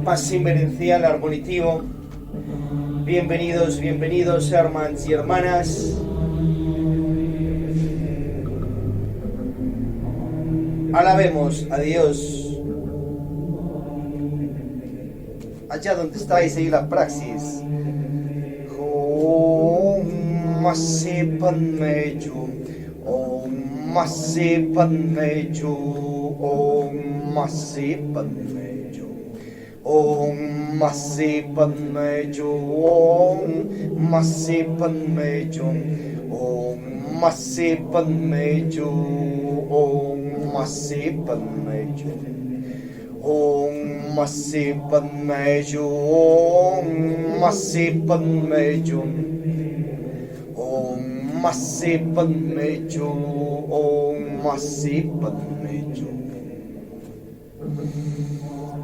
Paz inverencial armonitivo. Bienvenidos, bienvenidos, hermanos y hermanas. Alabemos a Dios. Allá donde estáis, ahí la praxis. Om Masi Padme Hum. Om Masi Padme Hum. Om Masi Padme Hum. Om Masi Padme Hum. Om Masi Padme Hum. Om Masi Padme Hum. Om Masi Padme Hum. Om Masi Padme Hum. Om Masi Padme Hum. Om Masi Padme Hum. Om Masi Padme Hum.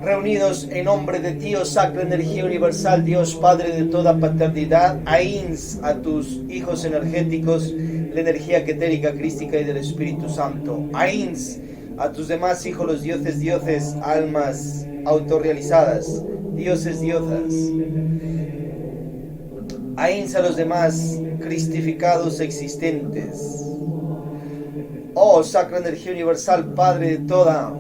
Reunidos en nombre de Dios, Sacra Energía Universal, Dios Padre de toda paternidad, ains a tus hijos energéticos, la energía etérica, crística y del Espíritu Santo. Ains a tus demás hijos, los dioses, almas autorrealizadas, dioses, diosas. Ains a los demás cristificados existentes. Oh Sacra Energía Universal, Padre de toda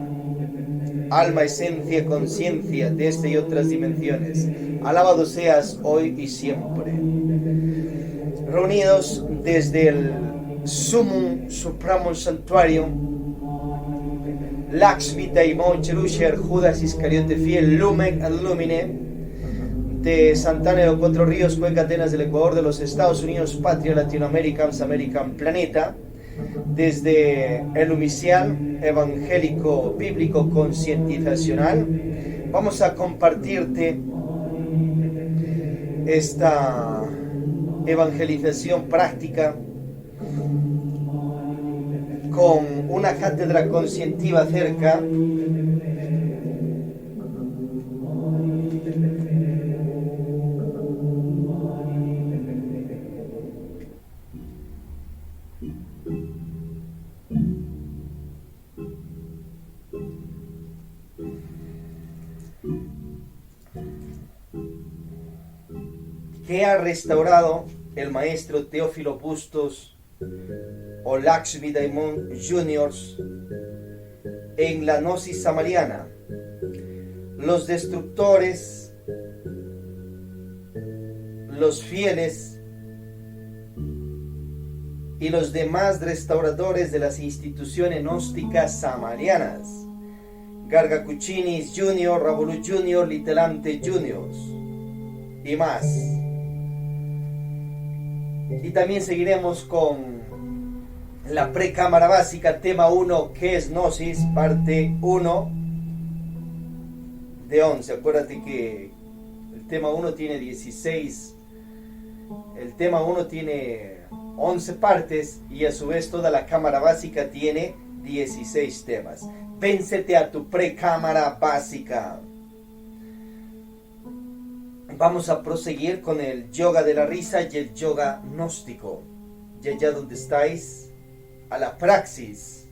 alma, esencia, conciencia de esta y otras dimensiones, alabado seas hoy y siempre. Reunidos desde el Sumum Supremo Santuario, Lakshmi Daimon Cherusher, Judas Iscariote Fiel, Lumen ad Lumine, de Santana de los Cuatro Ríos, Cuenca, Atenas del Ecuador, de los Estados Unidos, Patria, Latinoamérica, American, Planeta, desde el Umicial evangélico bíblico concientizacional. Vamos a compartirte esta evangelización práctica con una cátedra conscientiva acerca que ha restaurado el maestro Teófilo Bustos o Lakshmi Daimon Juniors en la gnosis samariana. Los destructores, los fieles y los demás restauradores de las instituciones gnósticas samarianas. Garga Cuccinis Junior, Ravolu Junior, Litelante Juniors y más. Y también seguiremos con la precámara básica, tema 1, que es Gnosis, parte 1 de 11. Acuérdate que el tema 1 tiene 16, el tema 1 tiene 11 partes y a su vez toda la cámara básica tiene 16 temas. Véncete a tu precámara básica. Vamos a proseguir con el yoga de la risa y el yoga gnóstico. Y allá donde estáis, a la praxis.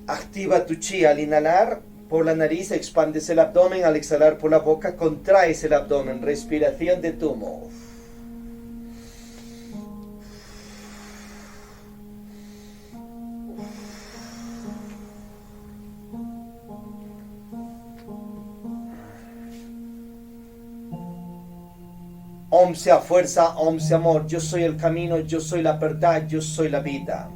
Activa tu chi al inhalar por la nariz, expandes el abdomen, al exhalar por la boca, contraes el abdomen. Respiración de Tumo. Om sea fuerza, Om sea amor. Yo soy el camino, yo soy la verdad, yo soy la vida.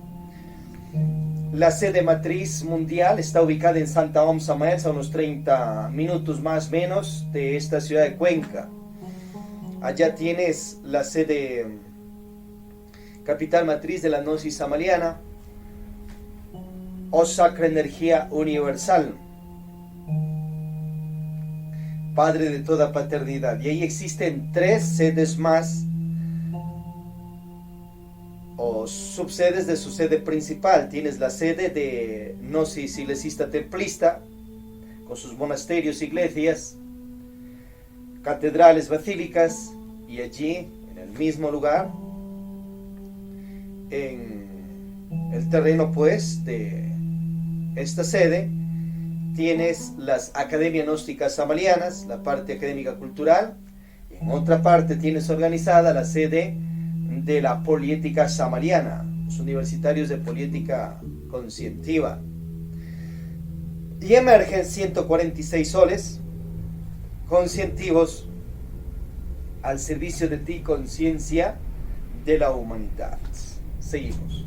La sede matriz mundial está ubicada en Santa Om Samael, a unos 30 minutos más o menos de esta ciudad de Cuenca. Allá tienes la sede capital matriz de la Gnosis Samaliana, o Sacra Energía Universal, Padre de toda paternidad. Y ahí existen 3 sedes más, o subsedes de su sede principal. Tienes la sede de Gnosis Silesista Templista, con sus monasterios, iglesias, catedrales, basílicas, y allí, en el mismo lugar, en el terreno pues de esta sede, tienes las academias gnósticas samalianas, la parte académica cultural. En otra parte tienes organizada la sede de la poliética samaliana, los universitarios de poliética conscientiva. Y emergen 146 soles conscientivos al servicio de ti, conciencia de la humanidad. Seguimos.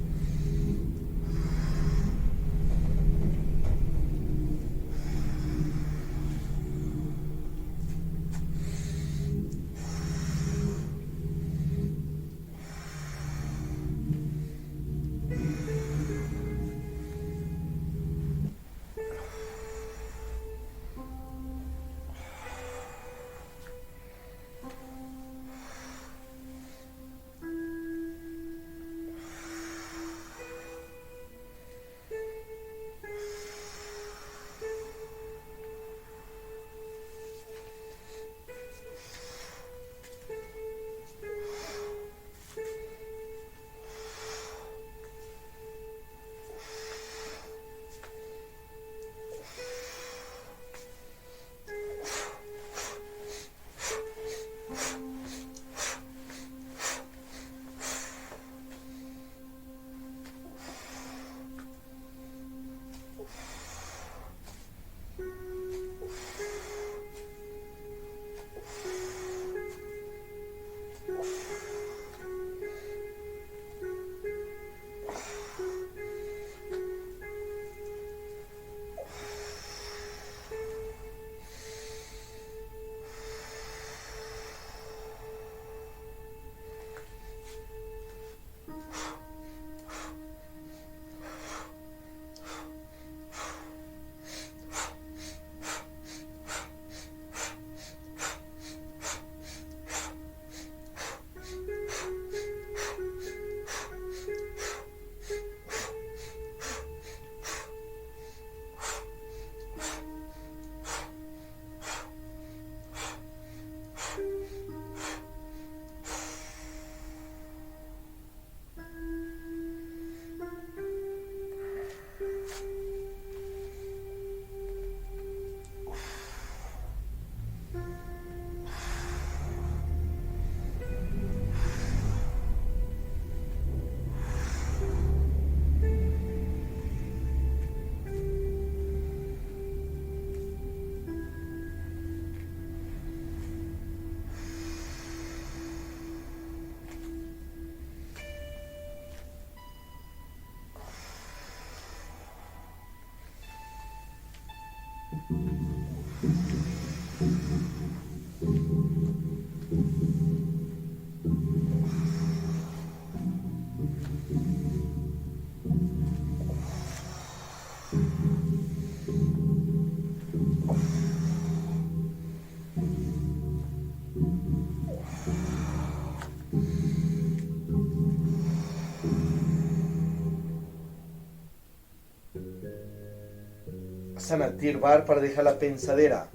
Sanatirbar para dejar la pensadera.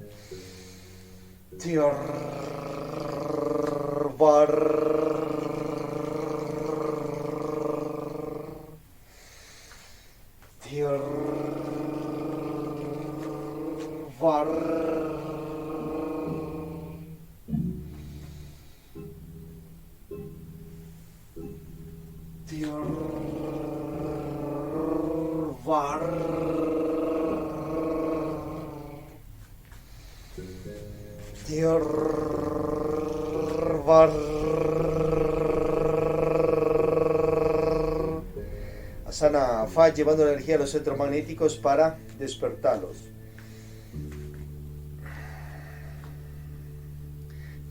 Asana Fa, llevando la energía a los centros magnéticos para despertarlos.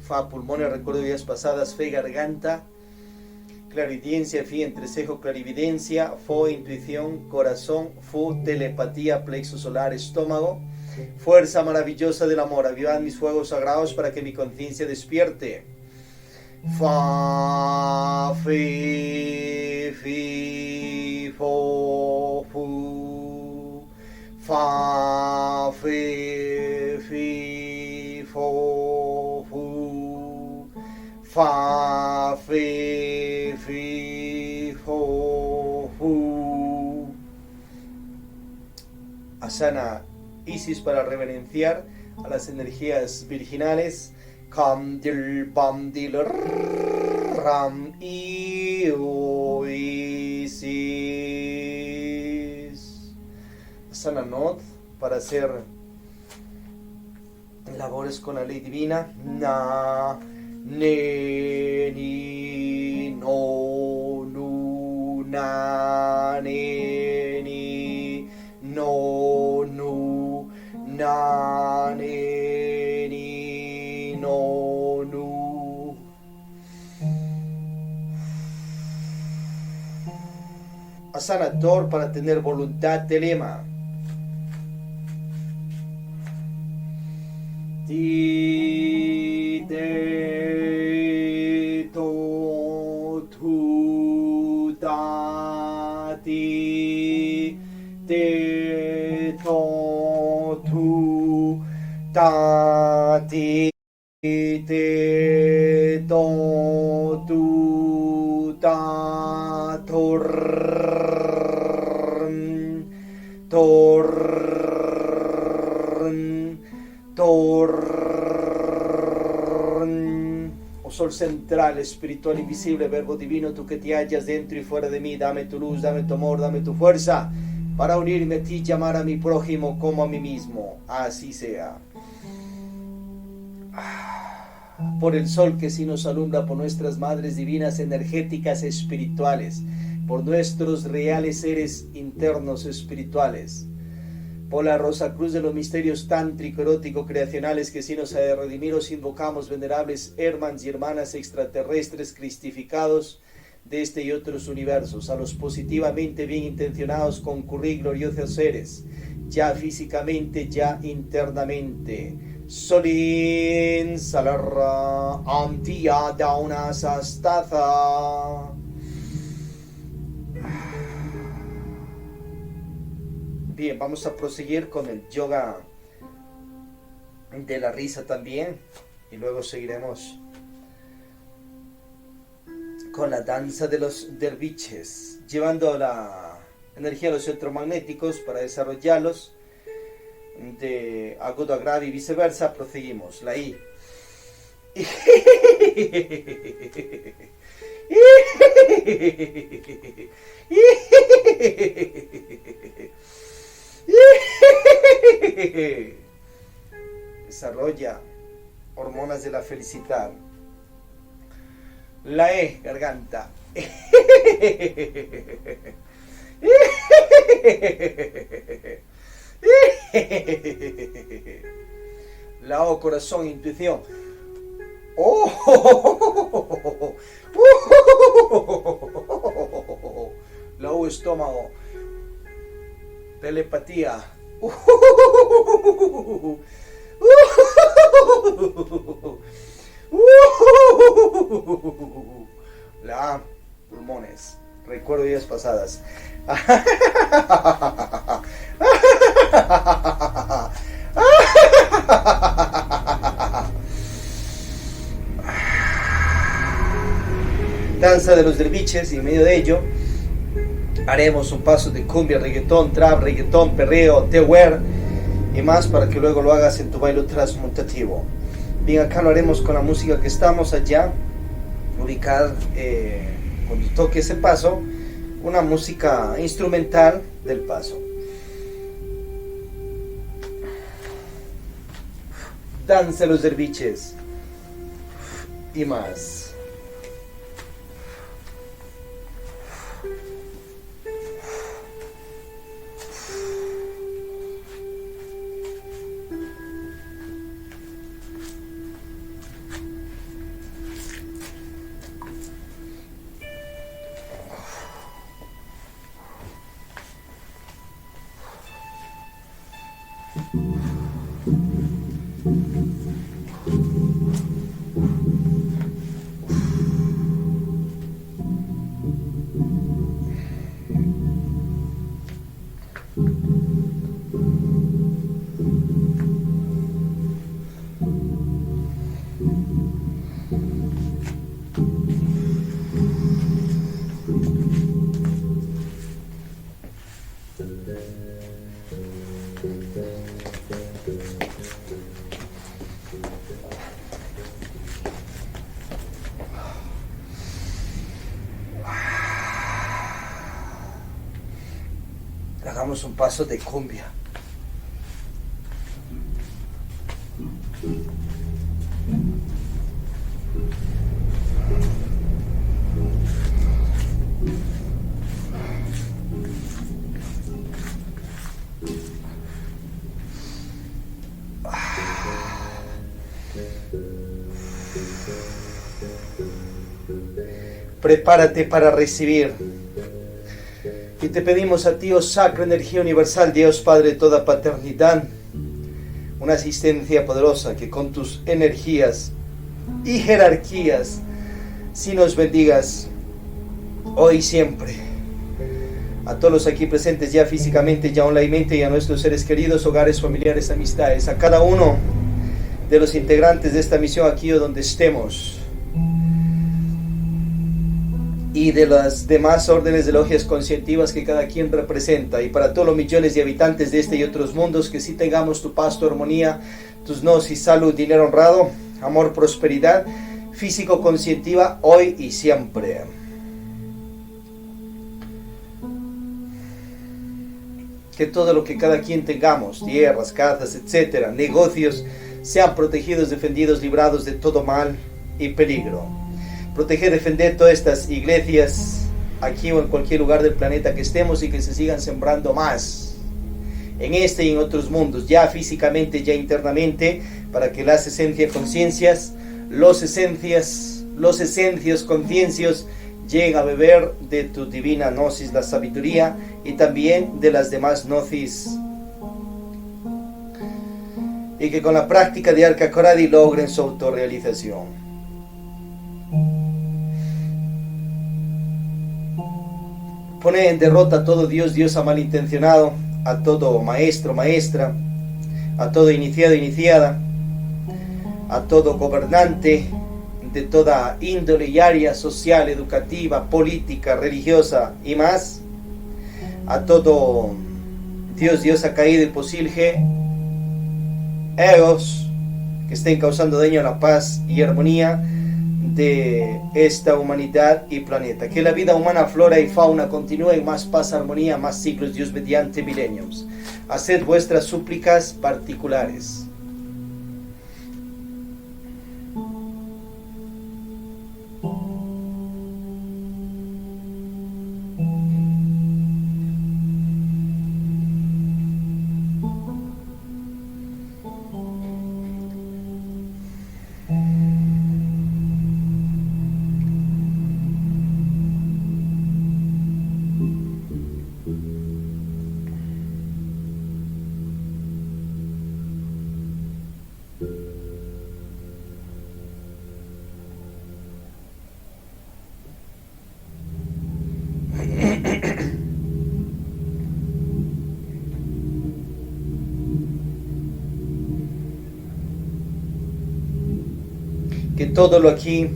Fa, pulmones, recuerdo de vidas pasadas. Fe, garganta, clarividencia. Fi, entrecejo, clarividencia. Fo, intuición, corazón. Fu, telepatía, plexo solar, estómago. Fuerza maravillosa del amor, avivad mis fuegos sagrados para que mi conciencia despierte. Fa, fi, fi, fo, fu. Fa, fi, fi, fo, fu. Fa, fi, fi, fo, fu. Asana Isis para reverenciar a las energías virginales. Kam dil bam dil ram Isis. Asana Nod para hacer labores con la ley divina. Na ne ni no nu na ne ni no nu na ne ni no nu. Asana Tor para tener voluntad de lema. Ti te to tu ta ti te to tu ta ti te to tu ta Oh sol central, espiritual, invisible, verbo divino, tú que te hallas dentro y fuera de mí, dame tu luz, dame tu amor, dame tu fuerza para unirme a ti y llamar a mi prójimo como a mí mismo. Así sea. Por el sol que sí nos alumbra, por nuestras madres divinas, energéticas, espirituales, por nuestros reales seres internos espirituales, por la rosa cruz de los misterios tántrico, erótico, creacionales que sí nos ha de redimir, os invocamos, venerables hermanos y hermanas extraterrestres cristificados de este y otros universos, a los positivamente bien intencionados concurrir gloriosos seres, ya físicamente, ya internamente. Solin salarra antia dauna sastatha. Bien, vamos a proseguir con el yoga de la risa también, y luego seguiremos con la danza de los derviches, llevando la energía a los electromagnéticos para desarrollarlos de agudo a grave y viceversa. Proseguimos. La I. Desarrolla hormonas de la felicidad. La E, garganta. La O, corazón, intuición. La U, estómago, telepatía. La A, pulmones, recuerdo vidas pasadas. Danza de los derviches, y en medio de ello haremos un paso de cumbia, reggaetón, trap, reggaetón, perreo, tewer y más, para que luego lo hagas en tu baile transmutativo. Bien, acá lo haremos con la música que estamos allá ubicar, cuando toque ese paso, una música instrumental del paso. Danza de los derviches. y más. Hagamos un paso de cumbia. Prepárate para recibir. Y te pedimos a ti, oh Sacra Energía Universal, Dios Padre de toda paternidad, una asistencia poderosa que con tus energías y jerarquías sí nos bendigas hoy y siempre. A todos los aquí presentes ya físicamente, ya onlinemente, y a nuestros seres queridos, hogares, familiares, amistades, a cada uno de los integrantes de esta misión aquí o donde estemos, y de las demás órdenes de logias conscientivas que cada quien representa, y para todos los millones de habitantes de este y otros mundos, que sí tengamos tu paz, tu armonía, tus gnosis, salud, dinero honrado, amor, prosperidad, físico, conscientiva, hoy y siempre. Que todo lo que cada quien tengamos, tierras, casas, etcétera, negocios, sean protegidos, defendidos, librados de todo mal y peligro. Proteger, defender todas estas iglesias aquí o en cualquier lugar del planeta que estemos, y que se sigan sembrando más en este y en otros mundos, ya físicamente, ya internamente, para que las esencias conciencias, los esencios conciencios lleguen a beber de tu divina gnosis, la sabiduría, y también de las demás gnosis, y que con la práctica de Arca Coradi logren su autorrealización. Pone en derrota a todo Diosa malintencionado, a todo maestro, maestra, a todo iniciado, iniciada, a todo gobernante de toda índole y área social, educativa, política, religiosa y más, a todo Diosa caído y posilge, egos que estén causando daño a la paz y armonía de esta humanidad y planeta. Que la vida humana, flora y fauna continúe en más paz, armonía, más siglos, Dios mediante milenios. Haced vuestras súplicas particulares. Que todo lo aquí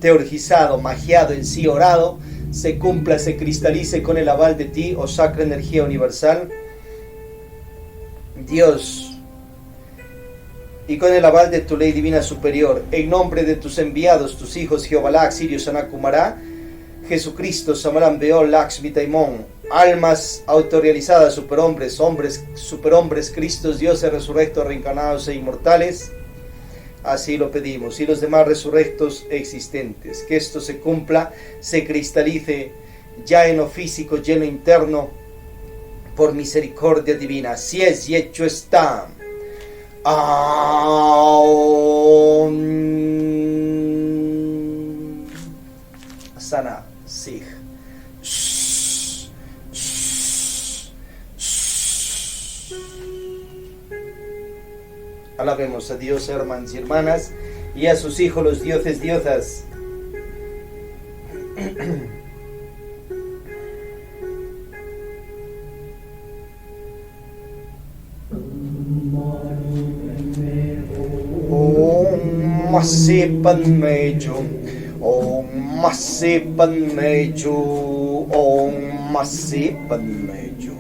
teurgizado, magiado, en sí orado, se cumpla, se cristalice con el aval de ti, oh Sacra Energía Universal, Dios, y con el aval de tu ley divina superior, en nombre de tus enviados, tus hijos, Jehová, Sirio, Sanakumara, Jesucristo, Samaram, Beol, Lakshmi, Taimón, almas autorrealizadas, superhombres, hombres, superhombres, Cristos, dioses resurrectos, reencarnados e inmortales, Así lo pedimos. Y los demás resurrectos existentes. Que esto se cumpla, se cristalice ya en lo físico y en lo interno, por misericordia divina. Así es y hecho está. Sana Sig. Alabemos a Dios, hermanos y hermanas, y a sus hijos, los dioses, diosas. Om Masi Padme Hum. Om Masi Padme Hum. Om Masi Padme Hum.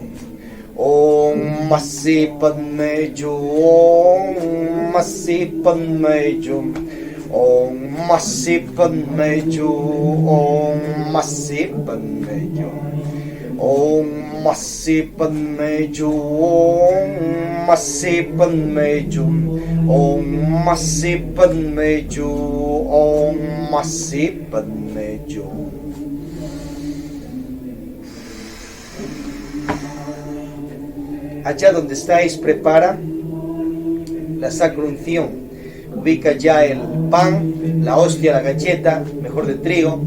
Om Masi Padme Hum. Om Masi Padme Hum. Om Masi Padme Hum. Om Masi Padme Hum. Om Masi Padme Hum. Om Masi Padme Hum. Om Masi Padme Hum. Om Masi Padme Hum. Allá donde estáis, prepara la sacra unción. Ubica ya el pan, la hostia, la galleta, mejor de trigo,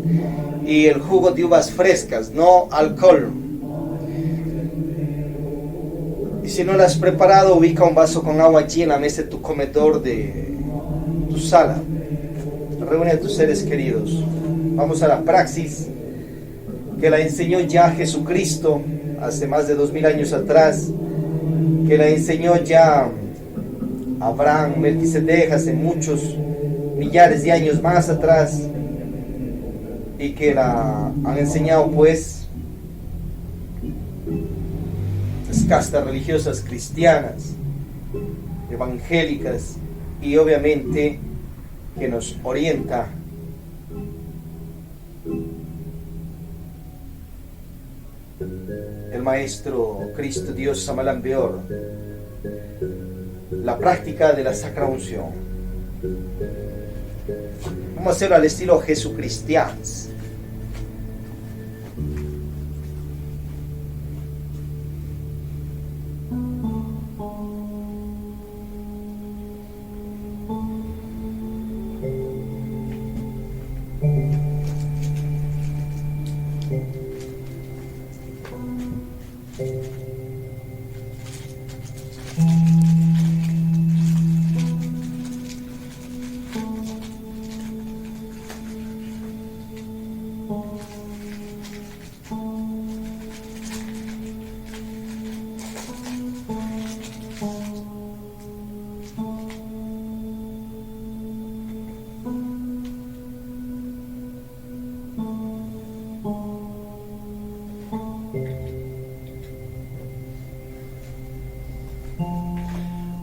y el jugo de uvas frescas, no alcohol. Y si no lo has preparado, ubica un vaso con agua allí en la mesa de tu comedor, de tu sala. Reúne a tus seres queridos. Vamos a la praxis que la enseñó ya Jesucristo hace más de 2000 años atrás, que la enseñó ya Abraham, Melquisedec hace muchos millares de años más atrás, y que la han enseñado pues las castas religiosas cristianas, evangélicas, y obviamente que nos orienta el Maestro Cristo Dios Samalan Beor, la práctica de la sacra unción. Vamos a hacerlo al estilo Jesucristians.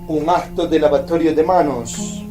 Un acto de lavatorio de manos.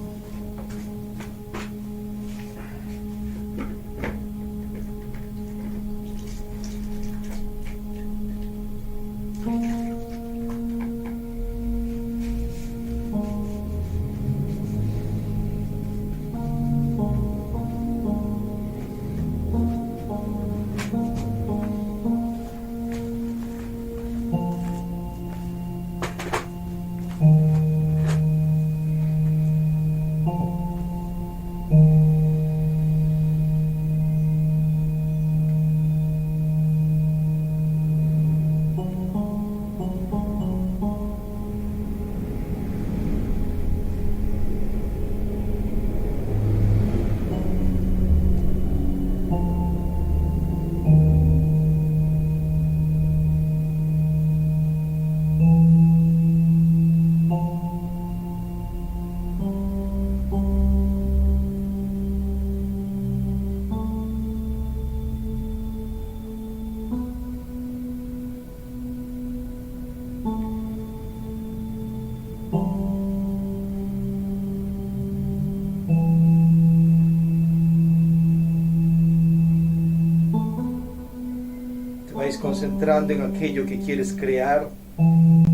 Concentrando en aquello que quieres crear,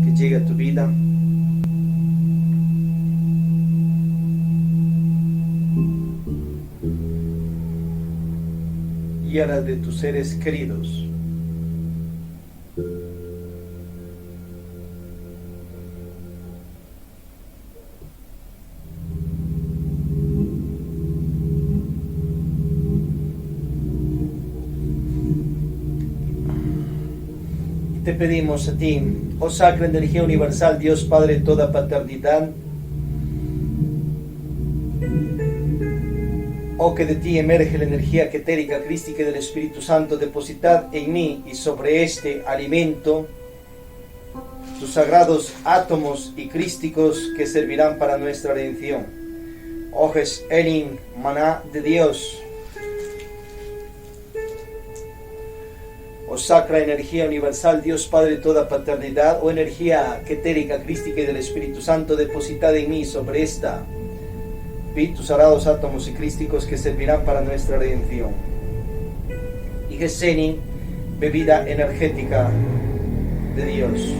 que llegue a tu vida. y a las de tus seres queridos. Te pedimos a ti, oh Sacra Energía Universal, Dios Padre de toda paternidad, oh que de ti emerge la energía etérica, crística y del Espíritu Santo, depositad en mí y sobre este alimento tus sagrados átomos y crísticos que servirán para nuestra redención. Oh Jes Elin, maná de Dios, oh Sacra Energía Universal, Dios Padre de toda paternidad, oh energía etérica, crística y del Espíritu Santo, depositada en mí sobre esta, tus sagrados átomos y crísticos que servirán para nuestra redención. Y Geseni, bebida energética de Dios.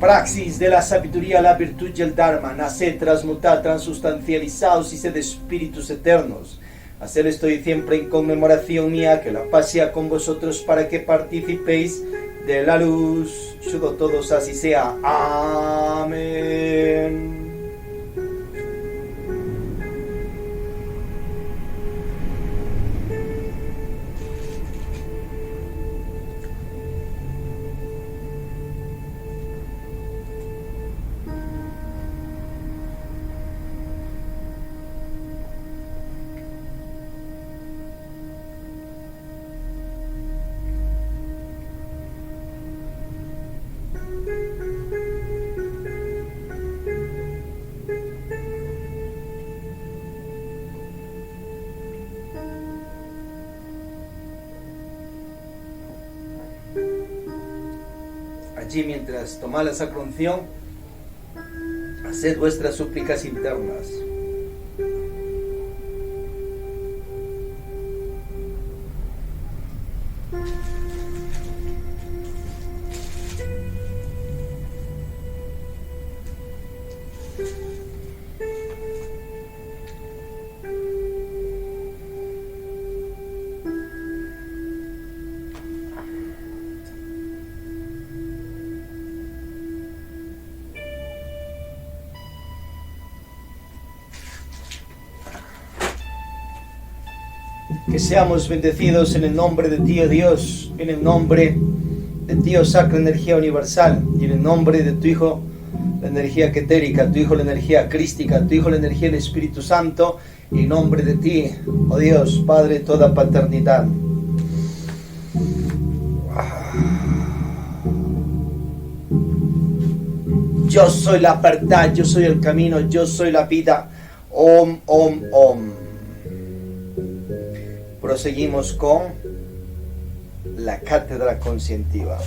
Praxis de la sabiduría, la virtud y el Dharma, naced, transmutad, transustancializados y sed espíritus eternos. Hacer estoy siempre en conmemoración mía, que la paz sea con vosotros para que participéis de la luz. Ayudo todos, así sea. Amén. Allí, mientras tomáis la sacra unción, haced vuestras súplicas internas. Que seamos bendecidos en el nombre de ti, oh Dios, en el nombre de ti, oh Sacra Energía Universal, y en el nombre de tu Hijo, la energía etérica, tu Hijo, la energía crística, tu Hijo, la energía del Espíritu Santo, y en nombre de ti, oh Dios, Padre de toda paternidad. Yo soy la verdad, yo soy el camino, yo soy la vida. Om, om, om. Proseguimos con la cátedra conscientiva.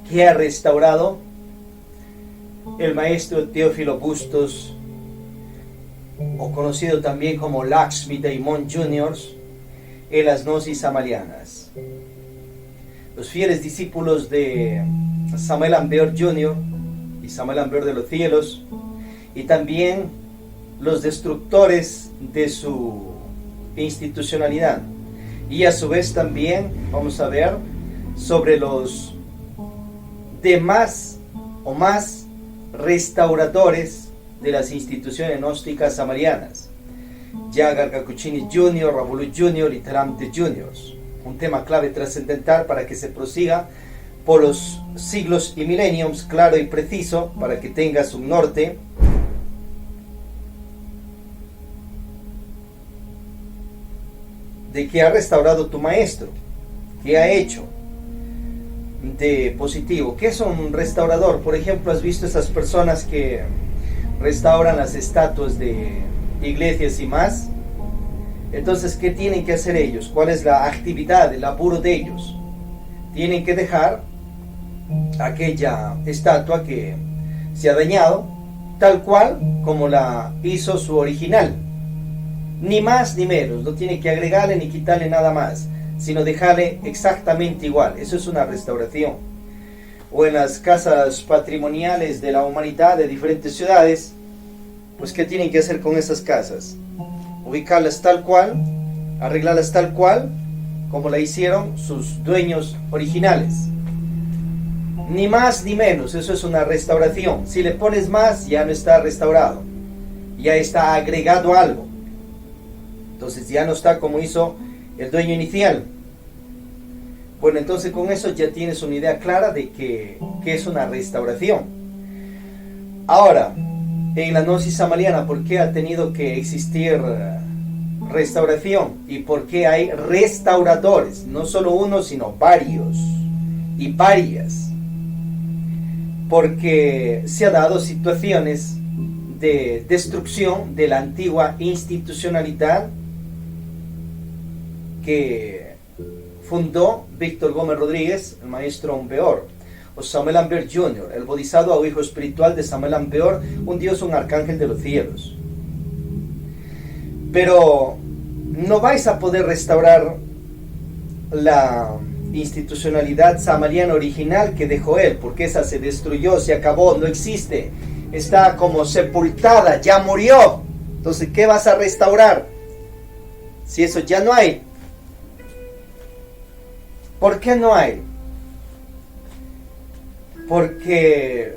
Que ha restaurado el maestro Teófilo Bustos, o conocido también como Lakshmi Daimon Jr., en las gnosis amalianas. Los fieles discípulos de Samuel Ambeor Jr. y Samuel Ambeor de los cielos, y también los destructores de su institucionalidad. Y a su vez también vamos a ver sobre los demás o más restauradores de las instituciones gnósticas amalianas. Jagar Gakuchini Jr., Rabulu Jr. y Taramte Jr. Un tema clave trascendental para que se prosiga por los siglos y milenios, claro y preciso, para que tengas un norte. De qué ha restaurado tu maestro, qué ha hecho de positivo. ¿Qué es un restaurador? Por ejemplo, has visto esas personas que restauran las estatuas de iglesias y más. Entonces, ¿qué tienen que hacer ellos? ¿Cuál es la actividad, el laburo de ellos? Tienen que dejar aquella estatua que se ha dañado tal cual como la hizo su original, ni más ni menos. No tiene que agregarle ni quitarle nada más, sino dejarle exactamente igual. Eso es una restauración. O en las casas patrimoniales de la humanidad de diferentes ciudades, pues ¿qué tienen que hacer con esas casas? Ubicarlas tal cual, arreglarlas tal cual como la hicieron sus dueños originales, ni más ni menos. Eso es una restauración. Si le pones más, ya no está restaurado, ya está agregado algo, entonces ya no está como hizo el dueño inicial. Bueno, entonces con eso ya tienes una idea clara de que es una restauración. Ahora, en la gnosis samaliana, ¿por qué ha tenido que existir restauración? ¿Y por qué hay restauradores? No solo uno, sino varios y varias. Porque se han dado situaciones de destrucción de la antigua institucionalidad que fundó Víctor Gómez Rodríguez, el maestro Ambeor, o Samuel Ambeor Jr., el bodhisattva o hijo espiritual de Samuel Ambeor, un dios, un arcángel de los cielos. Pero no vais a poder restaurar la institucionalidad samaliana original que dejó él, porque esa se destruyó, se acabó, no existe, está como sepultada, ya murió. Entonces, ¿qué vas a restaurar si eso ya no hay? ¿Por qué no hay? Porque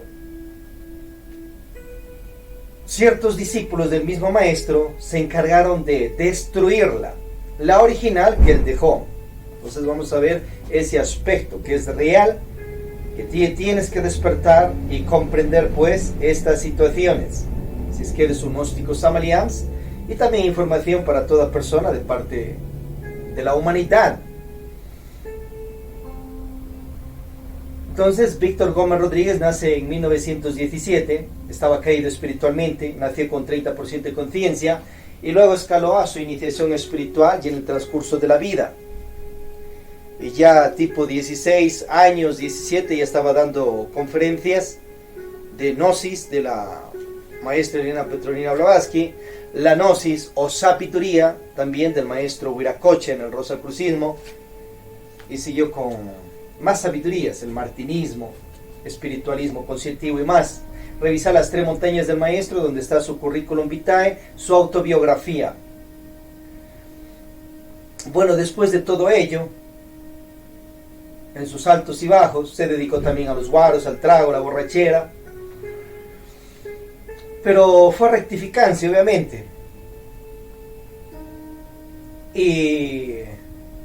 ciertos discípulos del mismo maestro se encargaron de destruirla, la original que él dejó. Entonces vamos a ver ese aspecto que es real, que tienes que despertar y comprender pues estas situaciones, si es que eres un gnóstico samalians, y también información para toda persona de parte de la humanidad. Entonces, Víctor Gómez Rodríguez nace en 1917, estaba caído espiritualmente, nació con 30% de conciencia y luego escaló a su iniciación espiritual y en el transcurso de la vida. Y ya tipo 16 años, 17, ya estaba dando conferencias de gnosis de la maestra Elena Petronila Blavatsky, la gnosis o sabiduría también del maestro Huiracocha en el Rosacrucismo, y siguió con más sabidurías, el martinismo, espiritualismo conscientivo y más. Revisar las 3 montañas del maestro, donde está su currículum vitae, su autobiografía. Bueno, después de todo ello, en sus altos y bajos, se dedicó también a los guaros, al trago, a la borrachera, pero fue rectificándose, obviamente, y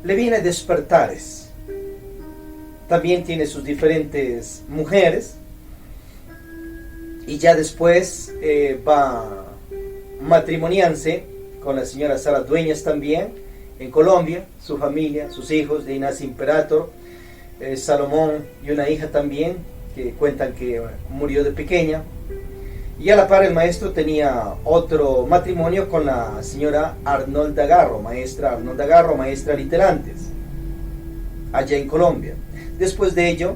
le viene despertares. También tiene sus diferentes mujeres y ya después va matrimoniarse con la señora Sara Dueñas también en Colombia, su familia, sus hijos, de Ignacio Imperator, Salomón y una hija también que cuentan que murió de pequeña. Y a la par el maestro tenía otro matrimonio con la señora Arnolda Garro, maestra Arnolda Garro, maestra literantes, allá en Colombia. Después de ello,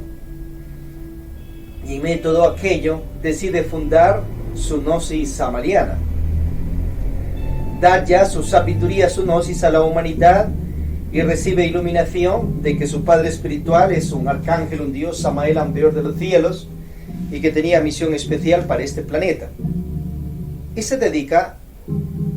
y en medio de todo aquello, decide fundar su gnosis samaliana, dar ya su sabiduría, su gnosis a la humanidad, y recibe iluminación de que su padre espiritual es un arcángel, un dios, Samael Ambeor de los cielos, y que tenía misión especial para este planeta. Y se dedica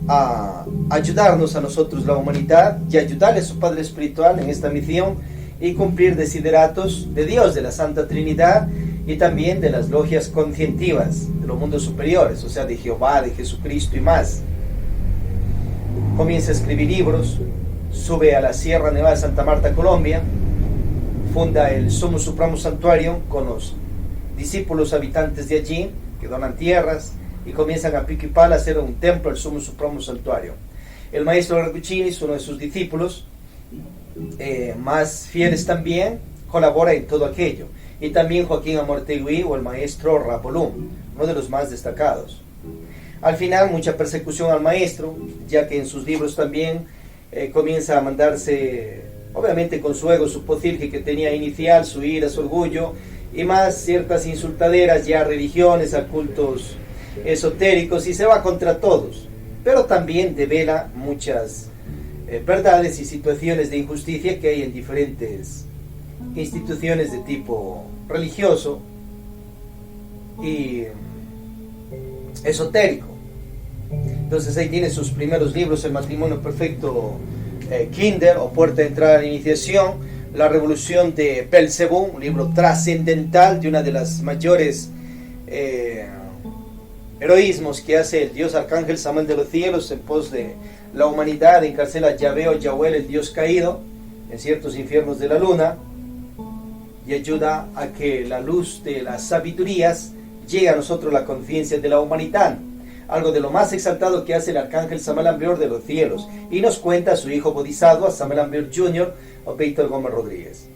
a ayudarnos a nosotros, la humanidad, y ayudarle a su padre espiritual en esta misión, y cumplir desideratos de Dios, de la Santa Trinidad, y también de las logias conscientivas, de los mundos superiores, o sea, de Jehová, de Jesucristo y más. Comienza a escribir libros, sube a la Sierra Nevada de Santa Marta, Colombia, funda el Sumo Supremo Santuario con los discípulos habitantes de allí, que donan tierras y comienzan a pico y pala a hacer un templo al Sumo Supremo Santuario. El maestro Raguchini es uno de sus discípulos más fieles también, colabora en todo aquello. Y también Joaquín Amortegui o el maestro Rapolum, uno de los más destacados. Al final mucha persecución al maestro, ya que en sus libros también comienza a mandarse, obviamente con su ego, su potilge que tenía inicial, su ira, su orgullo, y más ciertas insultaderas ya a religiones, a cultos esotéricos, y se va contra todos. Pero también devela muchas verdades y situaciones de injusticia que hay en diferentes instituciones de tipo religioso y esotérico. Entonces ahí tiene sus primeros libros: El matrimonio perfecto, Kinder o Puerta de entrada a la iniciación, La revolución de Belcebú, un libro trascendental de una de las mayores heroísmos que hace el dios arcángel Samuel de los cielos en pos de la humanidad. Encarcela a Yahvé o Yahweh, el dios caído, en ciertos infiernos de la luna, y ayuda a que la luz de las sabidurías llegue a nosotros, la conciencia de la humanidad, algo de lo más exaltado que hace el arcángel Samael Aun de los cielos, y nos cuenta a su hijo Bodhisattva, Samael Aun Jr. o Víctor Gómez Rodríguez.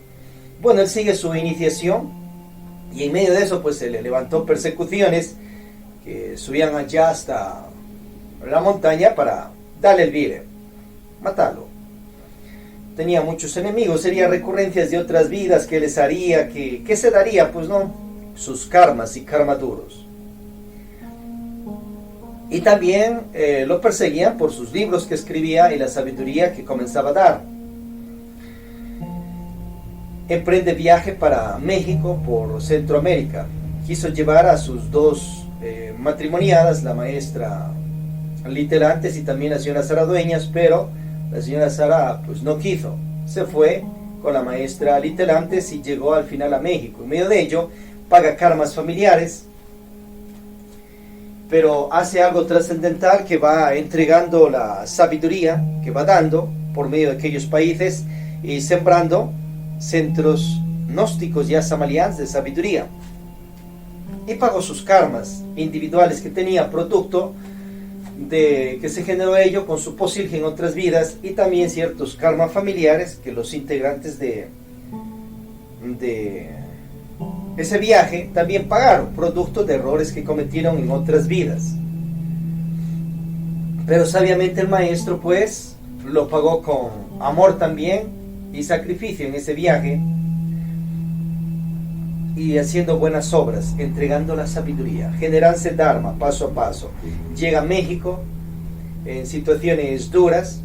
Bueno, él sigue su iniciación, y en medio de eso pues se le levantó persecuciones que subían allá hasta la montaña para darle el vire, matarlo. Tenía muchos enemigos, serían recurrencias de otras vidas que les haría, que se daría, pues no, sus karmas y karma duros. Y también lo perseguían por sus libros que escribía y la sabiduría que comenzaba a dar. Emprende viaje para México por Centroamérica. Quiso llevar a sus dos matrimoniadas, la maestra Litelantes y también la señora Sara Dueñas, pero la señora Sara pues no quiso. Se fue con la maestra Litelantes y llegó al final a México. En medio de ello paga karmas familiares, pero hace algo trascendental que va entregando la sabiduría que va dando por medio de aquellos países y sembrando centros gnósticos y samalians de sabiduría. Y pagó sus karmas individuales que tenía producto de que se generó ello con su posilge en otras vidas, y también ciertos karmas familiares que los integrantes de ese viaje también pagaron, producto de errores que cometieron en otras vidas. Pero sabiamente el maestro pues lo pagó con amor también y sacrificio en ese viaje, y haciendo buenas obras, entregando la sabiduría, generarse Dharma paso a paso. Llega a México en situaciones duras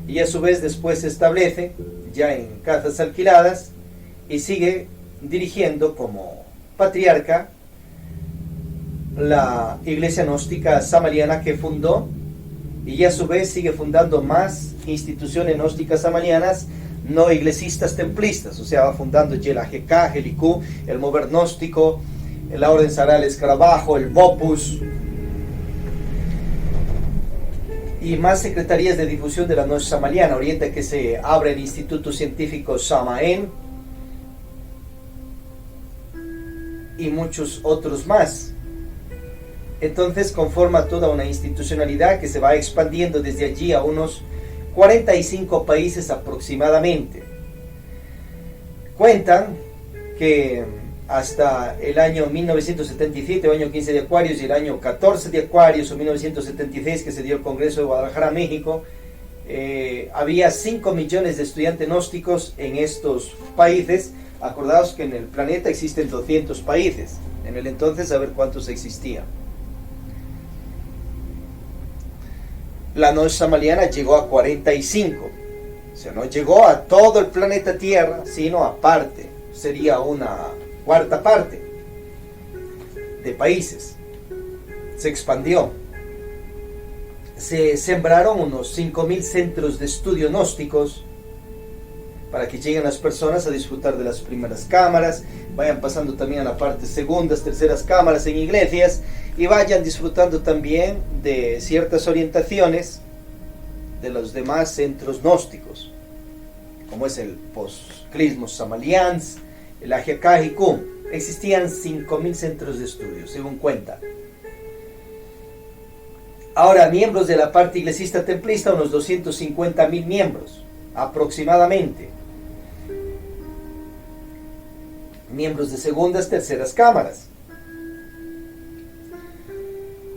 y a su vez después se establece ya en casas alquiladas y sigue dirigiendo como patriarca la iglesia gnóstica samaliana que fundó, y a su vez sigue fundando más instituciones gnósticas samalianas no iglesistas templistas, o sea, va fundando el AGK, el IQ, el Mover Gnóstico, la Orden Sagrada del Escarabajo, el Bopus, y más secretarías de difusión de la Gnosis samaliana. Orienta que se abre el Instituto Científico Samaén y muchos otros más. Entonces conforma toda una institucionalidad que se va expandiendo desde allí a unos 45 países aproximadamente. Cuentan que hasta el año 1977, el año 15 de Acuarios, y el año 14 de Acuarios, o 1976, que se dio el Congreso de Guadalajara, México, había 5 millones de estudiantes gnósticos en estos países. Acordaos que en el planeta existen 200 países. En el entonces, a ver cuántos existían. La Gnosis samaliana llegó a 45, o sea, no llegó a todo el planeta Tierra, sino aparte, sería una cuarta parte de países. Se expandió, se sembraron unos 5.000 centros de estudio gnósticos para que lleguen las personas a disfrutar de las primeras cámaras, vayan pasando también a la parte segundas, terceras cámaras en iglesias, y vayan disfrutando también de ciertas orientaciones de los demás centros gnósticos. como es el Postclismo Samalians, el Ajiacá-Jicú. Existían 5.000 centros de estudio, según cuenta. Ahora, miembros de la parte iglesista templista, unos 250.000 miembros, aproximadamente. Miembros de segundas, terceras cámaras.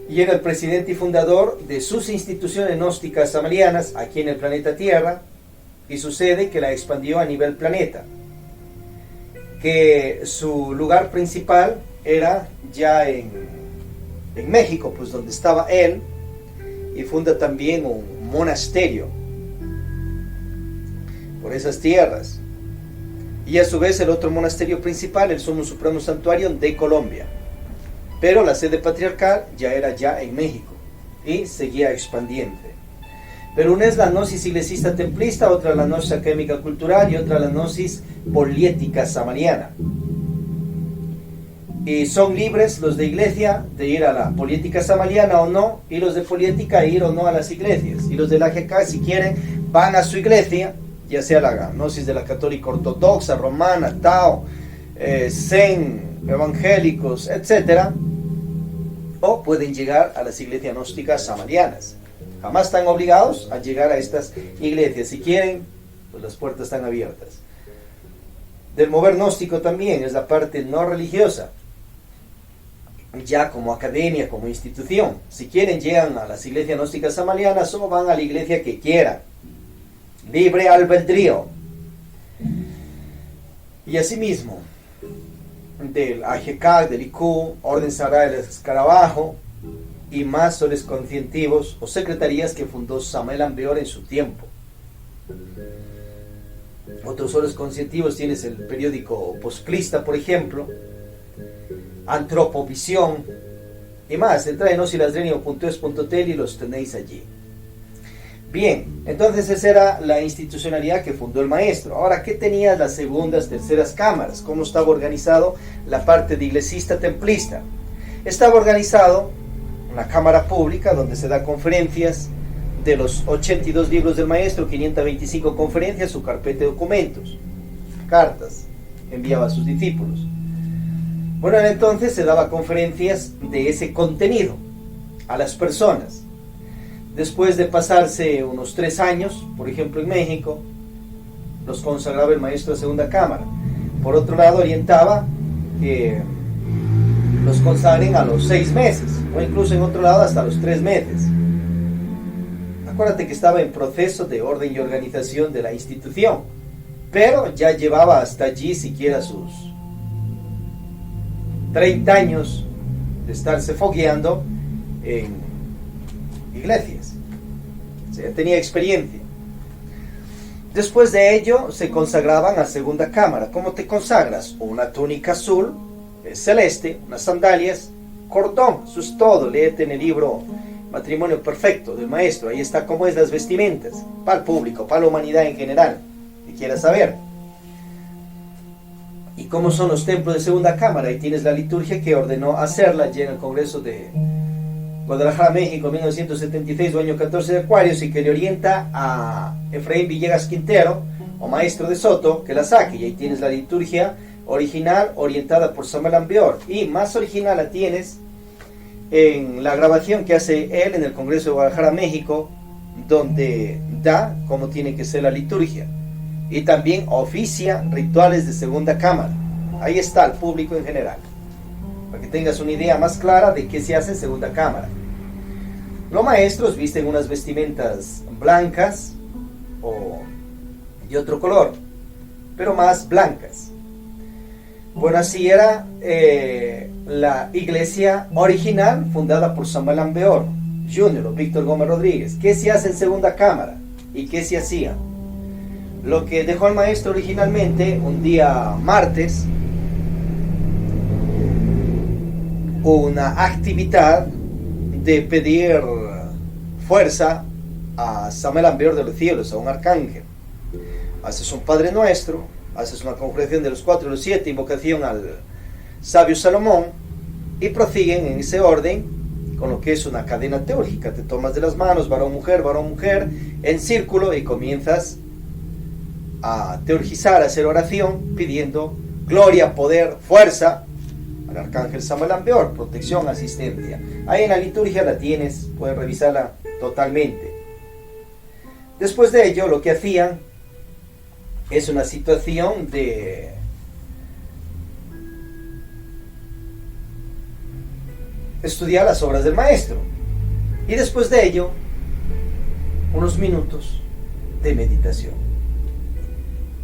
Y era el presidente y fundador de sus instituciones gnósticas samarianas aquí en el planeta Tierra, y sucede que la expandió a nivel planeta, que su lugar principal era ya en México, pues donde estaba él, y funda también un monasterio por esas tierras, y a su vez el otro monasterio principal, el Sumo Supremo Santuario de Colombia, pero la sede patriarcal ya era ya en México y seguía expandiendo. Pero una es la gnosis iglesista templista, otra la gnosis académica cultural y otra la gnosis poliética samariana. Y son libres los de iglesia de ir a la poliética samariana o no, y los de poliética ir o no a las iglesias. Y los de la GK, si quieren, van a su iglesia, ya sea la gnosis de la católica ortodoxa, romana, Tao, Zen, evangélicos, etc. O pueden llegar a las iglesias gnósticas samarianas. Jamás están obligados a llegar a estas iglesias. Si quieren, pues las puertas están abiertas. Del mover gnóstico también es la parte no religiosa, ya como academia, como institución. Si quieren, llegan a las iglesias gnósticas samarianas o van a la iglesia que quieran. Libre albedrío. Y asimismo, del AGK, del IQ, Orden Sagrada del Escarabajo, y más soles conscientivos o secretarías que fundó Samuel Ambeor en su tiempo. Otros soles conscientivos tienes el periódico Postclista, por ejemplo, Antropovisión y más. Entra en osilasdrenio.es.tel y los tenéis allí. Bien, entonces esa era la institucionalidad que fundó el maestro. Ahora, ¿qué tenía las segundas, terceras cámaras? ¿Cómo estaba organizado la parte de iglesista templista? Estaba organizado una cámara pública donde se da conferencias de los 82 libros del maestro, 525 conferencias, su carpeta de documentos, cartas, enviaba a sus discípulos. Bueno, entonces se daba conferencias de ese contenido a las personas. Después de pasarse unos 3 años, por ejemplo en México, los consagraba el maestro de segunda cámara. Por otro lado, orientaba que los consagren a los 6 meses, o incluso en otro lado hasta los 3 meses. Acuérdate que estaba en proceso de orden y organización de la institución, pero ya llevaba hasta allí siquiera sus 30 años de estarse fogueando en iglesias. O sea, tenía experiencia. Después de ello se consagraban a segunda cámara. ¿Cómo te consagras? Una túnica azul celeste, unas sandalias, cordón, eso es todo. Léete en el libro Matrimonio Perfecto del maestro, ahí está cómo es las vestimentas, para el público, para la humanidad en general, que quiera saber. Y cómo son los templos de segunda cámara, ahí tienes la liturgia que ordenó hacerla ya en el Congreso de Guadalajara, México, 1976, o año 14 de Acuarios, y que le orienta a Efraín Villegas Quintero, o maestro de Soto, que la saque, y ahí tienes la liturgia original orientada por Samuel Ambeor, y más original la tienes en la grabación que hace él en el Congreso de Guadalajara, México, donde da cómo tiene que ser la liturgia, y también oficia rituales de segunda cámara. Ahí está al público en general, para que tengas una idea más clara de qué se hace en segunda cámara. Los maestros visten unas vestimentas blancas o de otro color, pero más blancas. Bueno, así era la iglesia original fundada por Samuel Ambeor Jr. o Víctor Gómez Rodríguez. ¿Qué se hace en segunda cámara? ¿Y qué se hacía? Lo que dejó el maestro originalmente, un día martes, una actividad de pedir fuerza a Samuel Ambeor de los cielos, a un arcángel. Haces un Padre Nuestro, haces una conjuración de los 4 y los 7, invocación al sabio Salomón, y prosiguen en ese orden con lo que es una cadena teúrgica. Te tomas de las manos, varón, mujer, en círculo, y comienzas a teurgizar, a hacer oración, pidiendo gloria, poder, fuerza al arcángel Samael Aun Weor, protección, asistencia. Ahí en la liturgia la tienes, puedes revisarla totalmente. Después de ello, lo que hacían es una situación de estudiar las obras del maestro. Y después de ello, unos minutos de meditación.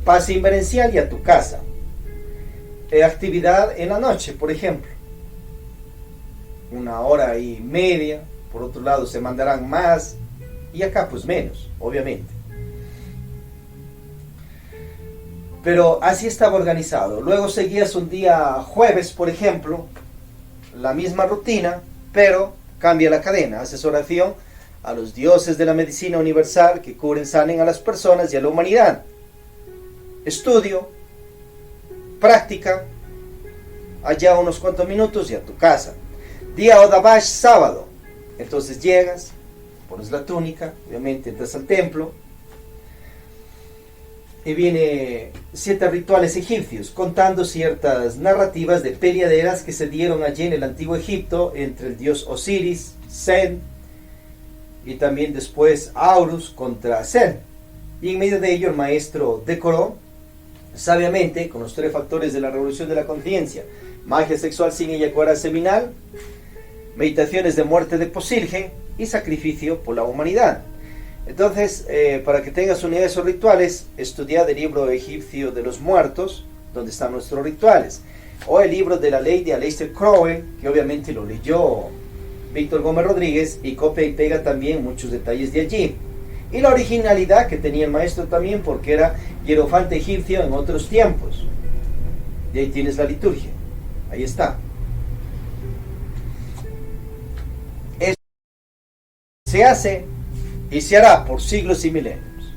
Pase inverencial y a tu casa. Actividad en la noche, por ejemplo. 1 hora y media. Por otro lado, se mandarán más. Y acá, pues menos, obviamente. Pero así estaba organizado. Luego seguías un día jueves, por ejemplo, la misma rutina, pero cambia la cadena. Haces oración a los dioses de la medicina universal que curen, sanen a las personas y a la humanidad. Estudio, práctica, allá unos cuantos minutos y a tu casa. Día Odabash, sábado. Entonces llegas, pones la túnica, obviamente entras al templo, y viene 7 rituales egipcios, contando ciertas narrativas de peleaderas que se dieron allí en el antiguo Egipto entre el dios Osiris, Set, y también después Horus contra Set. Y en medio de ello el maestro decoró sabiamente con los 3 factores de la revolución de la conciencia: magia sexual sin eyacular seminal, meditaciones de muerte de Posilge y sacrificio por la humanidad. Entonces, para que tengas una idea de esos rituales, estudia el libro egipcio de los muertos, donde están nuestros rituales, o el libro de la ley de Aleister Crowell, que obviamente lo leyó Víctor Gómez Rodríguez, y copia y pega también muchos detalles de allí. Y la originalidad que tenía el maestro también, porque era hierofante egipcio en otros tiempos. Y ahí tienes la liturgia, ahí está. Eso se hace y se hará por siglos y milenios.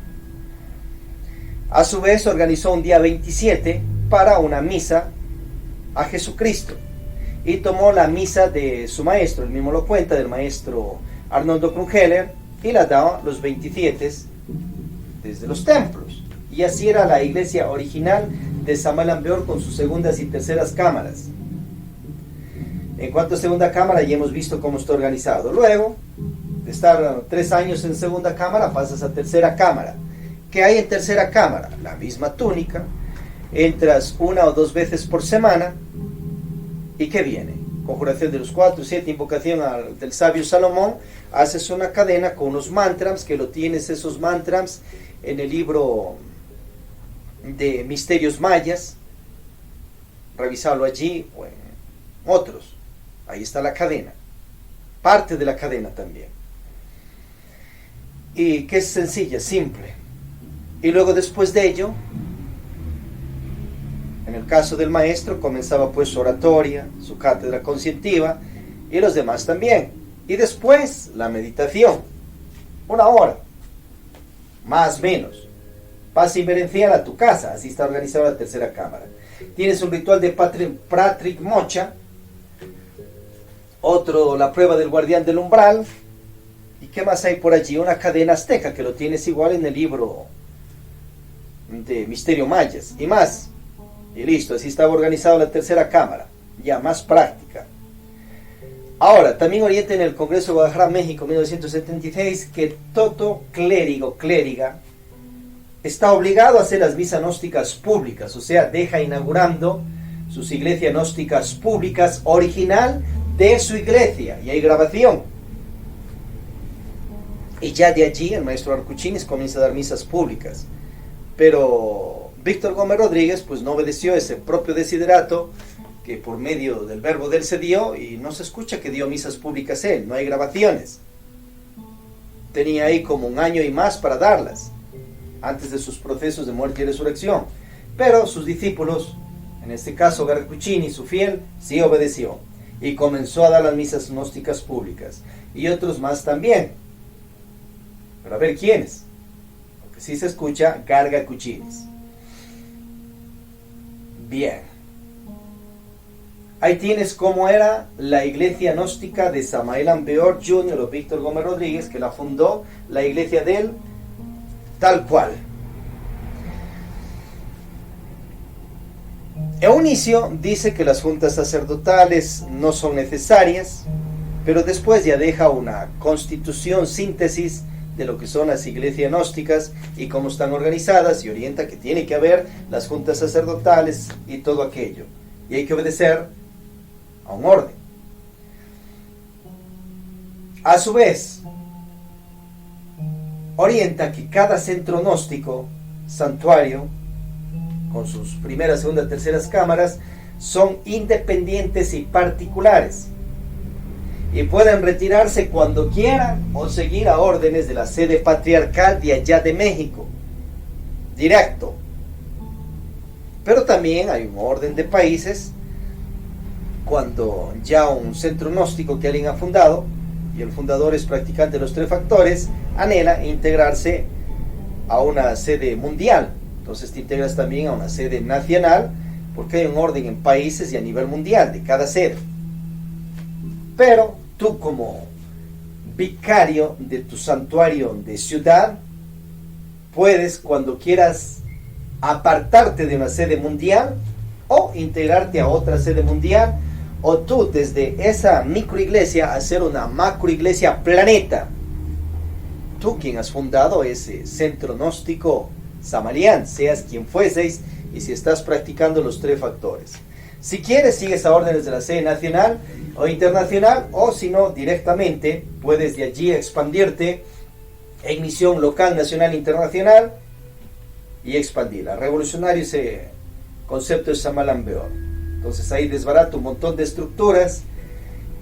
A su vez organizó un día 27 para una misa a Jesucristo, y tomó la misa de su maestro, él mismo lo cuenta, del maestro Arnoldo Krumheller, y la daba los 27 desde los templos. Y así era la iglesia original de Samael Aun Weor, con sus segundas y terceras cámaras. En cuanto a segunda cámara, ya hemos visto cómo está organizado. Luego de estar 3 años en segunda cámara, pasas a tercera cámara. ¿Qué hay en tercera cámara? La misma túnica, entras 1 o 2 veces por semana. ¿Y qué viene? Conjuración de los 4, 7, invocación del sabio Salomón. Haces una cadena con unos mantras, que lo tienes esos mantras en el libro de Misterios Mayas. Revisarlo allí o en otros. Ahí está la cadena, parte de la cadena también. Y que es sencilla, simple. Y luego después de ello, en el caso del maestro, comenzaba pues su oratoria, su cátedra conscientiva, y los demás también. Y después la meditación, 1 hora, más o menos. Pase inverencial a tu casa, así está organizada la tercera cámara. Tienes un ritual de Patrick Mocha, otro, la prueba del guardián del umbral. ¿Y qué más hay por allí? Una cadena azteca, que lo tienes igual en el libro de Misterio Mayas, y más. Y listo, así estaba organizada la tercera cámara, ya más práctica. Ahora, también orienta en el Congreso de Guadalajara, México, 1976, que todo clérigo, clériga, está obligado a hacer las misas gnósticas públicas, o sea, deja inaugurando sus iglesias gnósticas públicas original de su iglesia, y hay grabación. Y ya de allí el maestro Arcuchines comienza a dar misas públicas. Pero Víctor Gómez Rodríguez pues no obedeció ese propio desiderato, que por medio del verbo de él se dio, y no se escucha que dio misas públicas él, no hay grabaciones. Tenía ahí como 1 año y más para darlas, antes de sus procesos de muerte y resurrección. Pero sus discípulos, en este caso Arcuchini, su fiel, sí obedeció, y comenzó a dar las misas gnósticas públicas, y otros más también. Pero a ver quiénes, porque sí se escucha Garga Cuchines. Bien, ahí tienes cómo era la iglesia gnóstica de Samael Aun Weor Jr. o Víctor Gómez Rodríguez, que la fundó, la iglesia de él, tal cual. Eunicio dice que las juntas sacerdotales no son necesarias, pero después ya deja una constitución síntesis de lo que son las iglesias gnósticas y cómo están organizadas, y orienta que tiene que haber las juntas sacerdotales y todo aquello, y hay que obedecer a un orden. A su vez, orienta que cada centro gnóstico, santuario, con sus primeras, segundas, terceras cámaras, son independientes y particulares, y pueden retirarse cuando quieran o seguir a órdenes de la sede patriarcal de allá de México, directo. Pero también hay un orden de países cuando ya un centro gnóstico que alguien ha fundado, y el fundador es practicante de los tres factores, anhela integrarse a una sede mundial. Entonces te integras también a una sede nacional, porque hay un orden en países y a nivel mundial de cada sede. Pero tú, como vicario de tu santuario de ciudad, puedes, cuando quieras, apartarte de una sede mundial o integrarte a otra sede mundial, o tú desde esa microiglesia hacer una macroiglesia planeta. Tú, quien has fundado ese centro gnóstico Samarián, seas quien fueseis, y si estás practicando los tres factores. Si quieres, sigues a órdenes de la sede nacional o internacional, o si no, directamente puedes de allí expandirte en misión local, nacional, internacional, y expandirla. Revolucionario ese concepto de Samalan Beor. Entonces ahí desbarata un montón de estructuras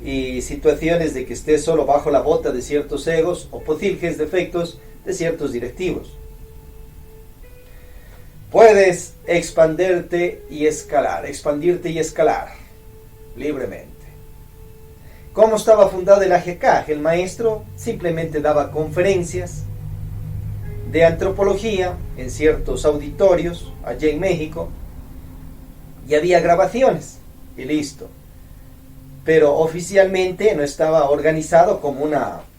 y situaciones de que estés solo bajo la bota de ciertos egos o posibles defectos de ciertos directivos. Puedes expandirte y escalar libremente. ¿Cómo estaba fundado el AGK? El maestro simplemente daba conferencias de antropología en ciertos auditorios allá en México, y había grabaciones y listo. Pero oficialmente no estaba organizado como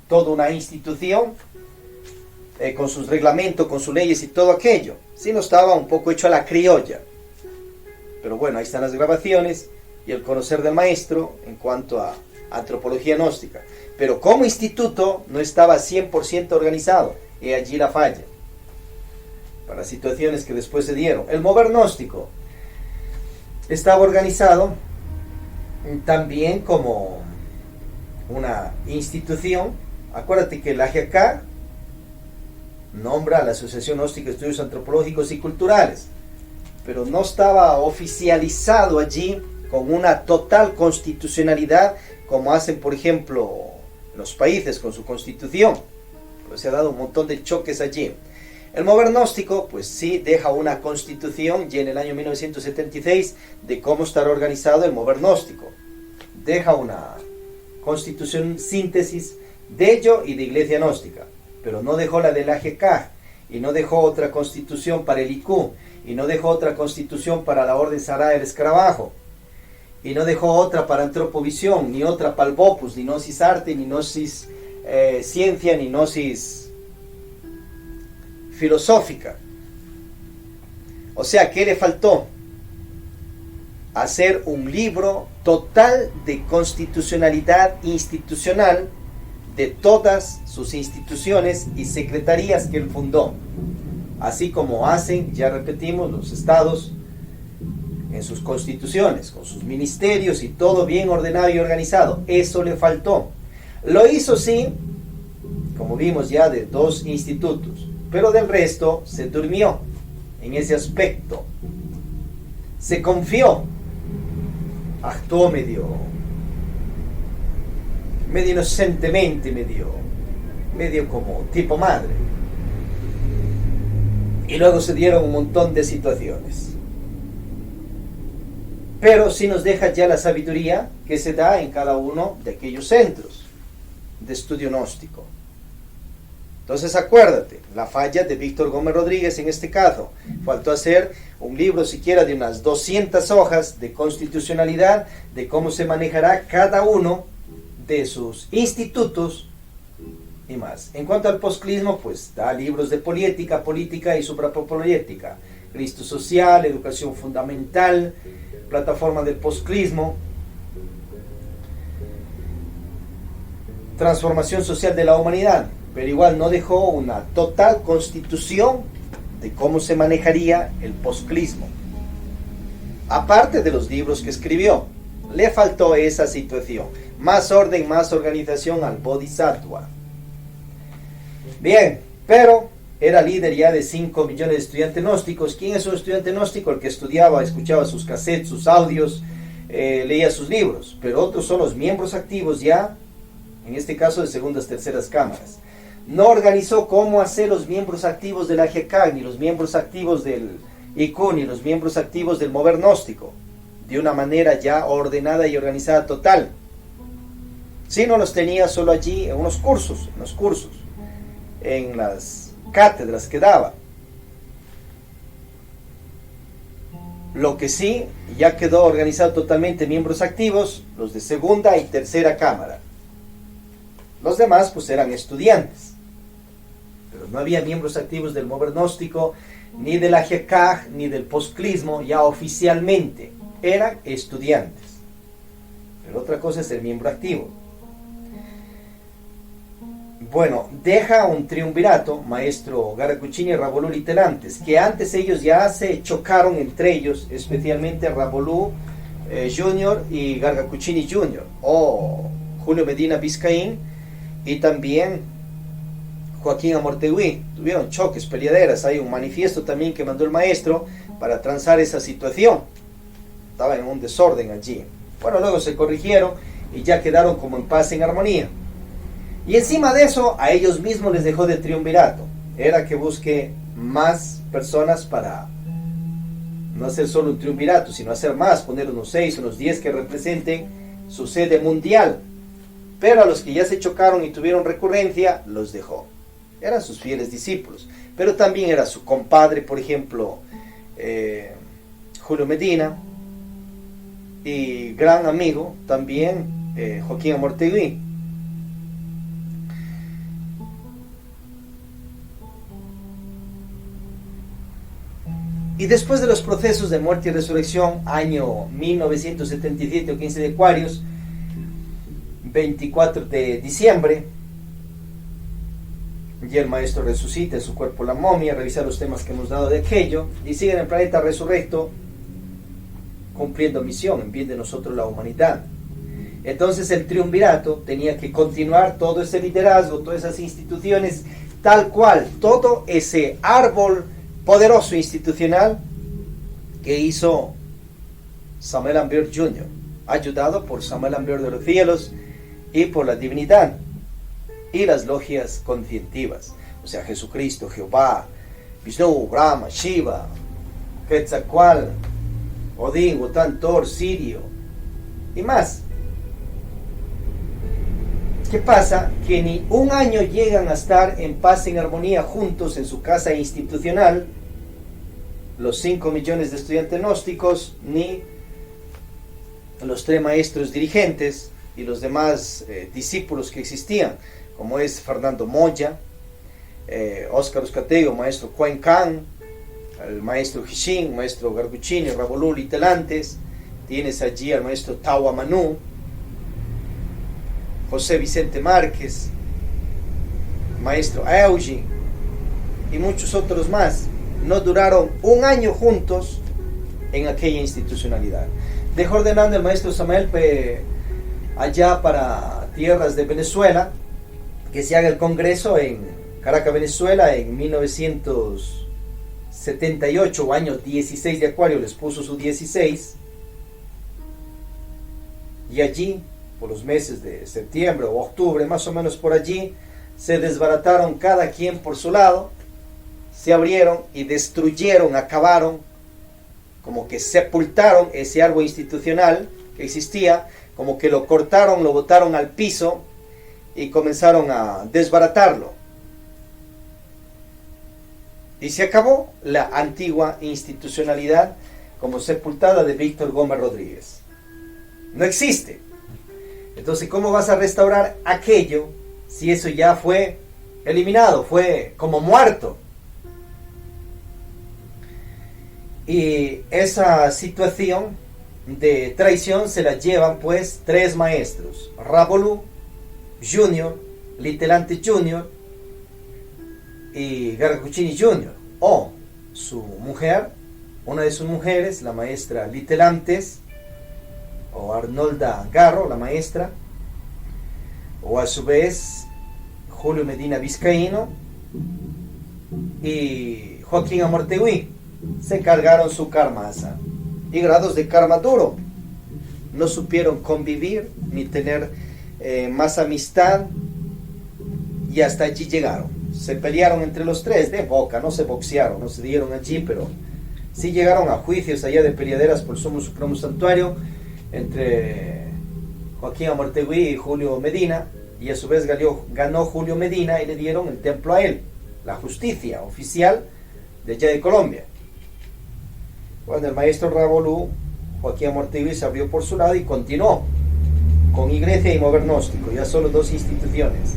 toda una institución, con sus reglamentos, con sus leyes y todo aquello, sino estaba un poco hecho a la criolla. Pero bueno, ahí están las grabaciones y el conocer del maestro en cuanto a antropología gnóstica. Pero como instituto no estaba 100% organizado, y allí la falla, para situaciones que después se dieron. El mover gnóstico estaba organizado también como una institución. Acuérdate que la AGK nombra a la Asociación Gnóstica de Estudios Antropológicos y Culturales, pero no estaba oficializado allí con una total constitucionalidad como hacen, por ejemplo, los países con su constitución. Pero se ha dado un montón de choques allí. El mover gnóstico, pues sí, deja una constitución ya en el año 1976 de cómo estará organizado el mover gnóstico. Deja una constitución síntesis de ello y de iglesia gnóstica, pero no dejó la del AGK, y no dejó otra constitución para el IQ, y no dejó otra constitución para la Orden Sagrada del Escarabajo, y no dejó otra para Antropovisión, ni otra para el Opus, ni Gnosis Arte, ni Gnosis Ciencia, ni Gnosis Filosófica. O sea, ¿qué le faltó? Hacer un libro total de constitucionalidad institucional de todas sus instituciones y secretarías que él fundó, así como hacen, ya repetimos, los estados en sus constituciones, con sus ministerios y todo bien ordenado y organizado. Eso le faltó. Lo hizo, sí, como vimos ya, de 2 institutos, pero del resto se durmió en ese aspecto, se confió, actuó medio inocentemente, medio como tipo madre, y luego se dieron un montón de situaciones. Pero sí nos deja ya la sabiduría que se da en cada uno de aquellos centros de estudio gnóstico. Entonces acuérdate, la falla de Víctor Gómez Rodríguez en este caso, faltó hacer un libro siquiera de unas 200 hojas de constitucionalidad, de cómo se manejará cada uno de sus institutos y más. En cuanto al posclismo, pues da libros de política y suprapoética, Cristo social, educación fundamental, plataforma del poscrismo, transformación social de la humanidad, pero igual no dejó una total constitución de cómo se manejaría el poscrismo. Aparte de los libros que escribió, le faltó esa situación, más orden, más organización al Bodhisattva. Bien, pero era líder ya de 5 millones de estudiantes gnósticos. ¿Quién es un estudiante gnóstico? El que estudiaba, escuchaba sus cassettes, sus audios, leía sus libros. Pero otros son los miembros activos ya, en este caso de segundas, terceras cámaras. No organizó cómo hacer los miembros activos de la GECAG, ni los miembros activos del IQ, ni los miembros activos del Mover Gnóstico, de una manera ya ordenada y organizada total. Sino los tenía solo allí en unos cursos, en las cátedras que daba. Lo que sí, ya quedó organizado totalmente miembros activos, los de segunda y tercera cámara. Los demás pues eran estudiantes, pero no había miembros activos del Mover Gnóstico, ni de la GECAG, ni del poscrismo, ya oficialmente, eran estudiantes. Pero otra cosa es el miembro activo. Bueno, deja un triunvirato, maestro Gargacucini y Ravolú Litelantes, que antes ellos ya se chocaron entre ellos, especialmente Ravolú Jr. y Gargacucini Jr., o Julio Medina Vizcaín, y también Joaquín Amortegui. Tuvieron choques, peleaderas. Hay un manifiesto también que mandó el maestro para transar esa situación. Estaba en un desorden allí. Bueno, luego se corrigieron y ya quedaron como en paz, en armonía. Y encima de eso, a ellos mismos les dejó de triunvirato. Era que busque más personas para no hacer solo un triunvirato, sino hacer más, poner unos 6, unos 10 que representen su sede mundial. Pero a los que ya se chocaron y tuvieron recurrencia, los dejó. Eran sus fieles discípulos. Pero también era su compadre, por ejemplo, Julio Medina, y gran amigo también Joaquín Amortegui. Y después de los procesos de muerte y resurrección, año 1977 o 15 de Acuarios, 24 de diciembre, y el maestro resucita en su cuerpo la momia, revisa los temas que hemos dado de aquello, y sigue en el planeta resurrecto, cumpliendo misión en bien de nosotros la humanidad. Entonces el triunvirato tenía que continuar todo ese liderazgo, todas esas instituciones, tal cual, todo ese árbol poderoso institucional que hizo Samuel Ambior Jr., ayudado por Samuel Ambior de los cielos y por la divinidad y las logias conscientivas, o sea, Jesucristo, Jehová, Vishnu, Brahma, Shiva, Quetzalcóatl, Odín, Wotan, Thor, Sirio y más. ¿Qué pasa? Que ni un año llegan a estar en paz, en armonía, juntos en su casa institucional, los 5 millones de estudiantes gnósticos, ni los 3 maestros dirigentes y los demás discípulos que existían, como es Fernando Moya, Óscar Uzcategui, maestro Cuencán, el maestro Hishin, maestro Gargacucini, Ravolú Litelantes, tienes allí al maestro Tawa Manu, José Vicente Márquez, maestro Eugen y muchos otros más. No duraron un año juntos en aquella institucionalidad. Dejó ordenando el maestro Samuel allá para tierras de Venezuela que se haga el congreso en Caracas, Venezuela, en 1978, año 16 de Acuario, les puso su 16, y allí por los meses de septiembre o octubre, más o menos por allí, se desbarataron cada quien por su lado, se abrieron y destruyeron, acabaron, como que sepultaron ese árbol institucional que existía, como que lo cortaron, lo botaron al piso y comenzaron a desbaratarlo. Y se acabó la antigua institucionalidad como sepultada de Víctor Gómez Rodríguez. No existe. Entonces, ¿cómo vas a restaurar aquello si eso ya fue eliminado, fue como muerto? Y esa situación de traición se la llevan pues tres maestros: Ravolú Jr., Litelante Jr. y Gargacucini Jr. o su mujer, una de sus mujeres, la maestra Litelantes, o Arnolda Garro, la maestra, o a su vez Julio Medina Vizcaíno y Joaquín Amortegui. Se cargaron su karma y grados de karma duro. No supieron convivir ni tener más amistad, y hasta allí llegaron. Se pelearon entre los tres de boca, no se boxearon, no se dieron allí, pero sí llegaron a juicios allá de peleaderas por Sumo Supremo Santuario entre Joaquín Amortegui y Julio Medina, y a su vez ganó Julio Medina y le dieron el templo a él, la justicia oficial de allá de Colombia. Bueno, el maestro Ravolú, Joaquín Amortegui, se abrió por su lado y continuó con Iglesia y Mover Gnóstico, ya solo dos instituciones.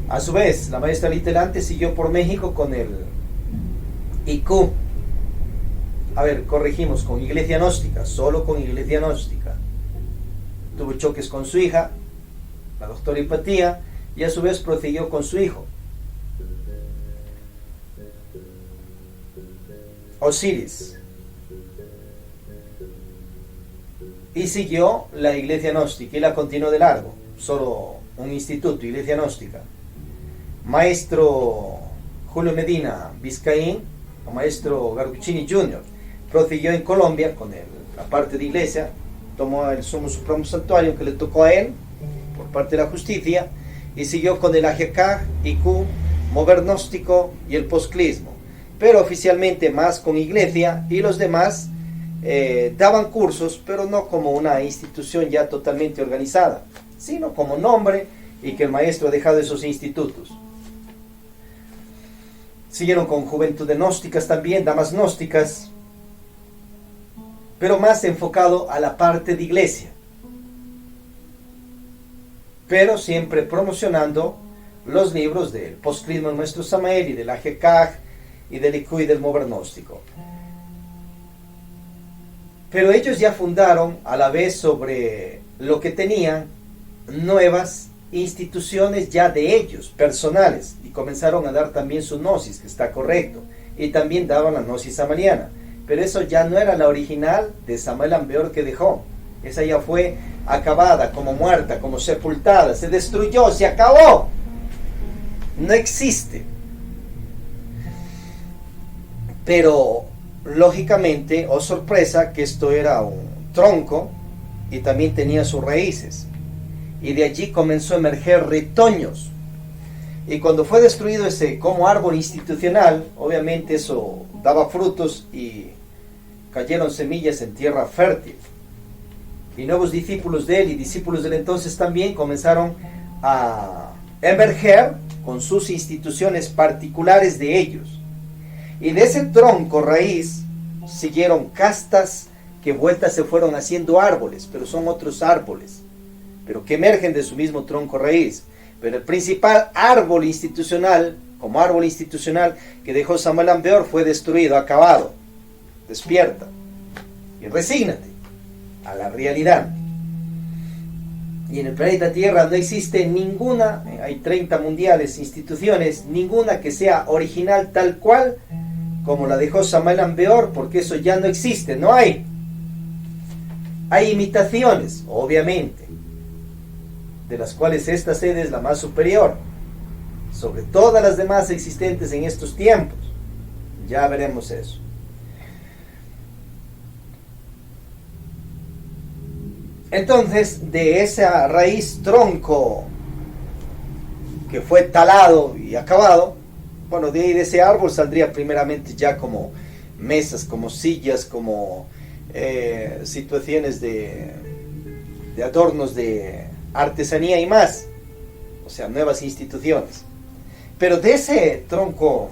A su vez, la maestra Litelante siguió por México con el IQ. Corregimos, con Iglesia Gnóstica, solo con Iglesia Gnóstica. Tuvo choques con su hija, la doctora Hipatía, y a su vez prosiguió con su hijo, Osiris, y siguió la Iglesia Gnóstica y la continuó de largo, solo un instituto, Iglesia Gnóstica. Maestro Julio Medina Vizcaín, o maestro Gargacucini Jr., prosiguió en Colombia con la parte de iglesia, tomó el Sumo Supremo Santuario que le tocó a él por parte de la justicia, y siguió con el AGK, IQ, Mover Gnóstico y el Posclismo, pero oficialmente más con iglesia, y los demás daban cursos, pero no como una institución ya totalmente organizada, sino como nombre, y que el maestro ha dejado esos institutos. Siguieron con Juventud de Gnósticas también, Damas Gnósticas, pero más enfocado a la parte de iglesia, pero siempre promocionando los libros del Posclismo del Maestro Samael y del AGK y del IQ y del Mover Gnóstico. Pero ellos ya fundaron a la vez sobre lo que tenían nuevas instituciones ya de ellos, personales, y comenzaron a dar también su gnosis, que está correcto, y también daban la gnosis samariana, pero eso ya no era la original de Samael Aun Weor que dejó. Esa ya fue acabada, como muerta, como sepultada, se destruyó, se acabó, no existe. Pero lógicamente, oh sorpresa, que esto era un tronco y también tenía sus raíces, y de allí comenzó a emerger retoños. Y cuando fue destruido ese como árbol institucional, obviamente eso daba frutos y cayeron semillas en tierra fértil, y nuevos discípulos de él y discípulos del entonces también comenzaron a emerger con sus instituciones particulares de ellos. Y de ese tronco raíz siguieron castas que vueltas se fueron haciendo árboles, pero son otros árboles, pero que emergen de su mismo tronco raíz. Pero el principal árbol institucional, como árbol institucional que dejó Samael Aun Weor, fue destruido, acabado. Despierta y resígnate a la realidad. Y en el planeta Tierra no existe ninguna, hay 30 mundiales, instituciones, ninguna que sea original tal cual como la dejó Samael Aun Weor, porque eso ya no existe, no hay. Hay imitaciones, obviamente, de las cuales esta sede es la más superior sobre todas las demás existentes en estos tiempos. Ya veremos eso. Entonces, de esa raíz tronco que fue talado y acabado, bueno, de ahí de ese árbol saldría primeramente ya como mesas, como sillas, como situaciones de adornos de artesanía y más, o sea, nuevas instituciones. Pero de ese tronco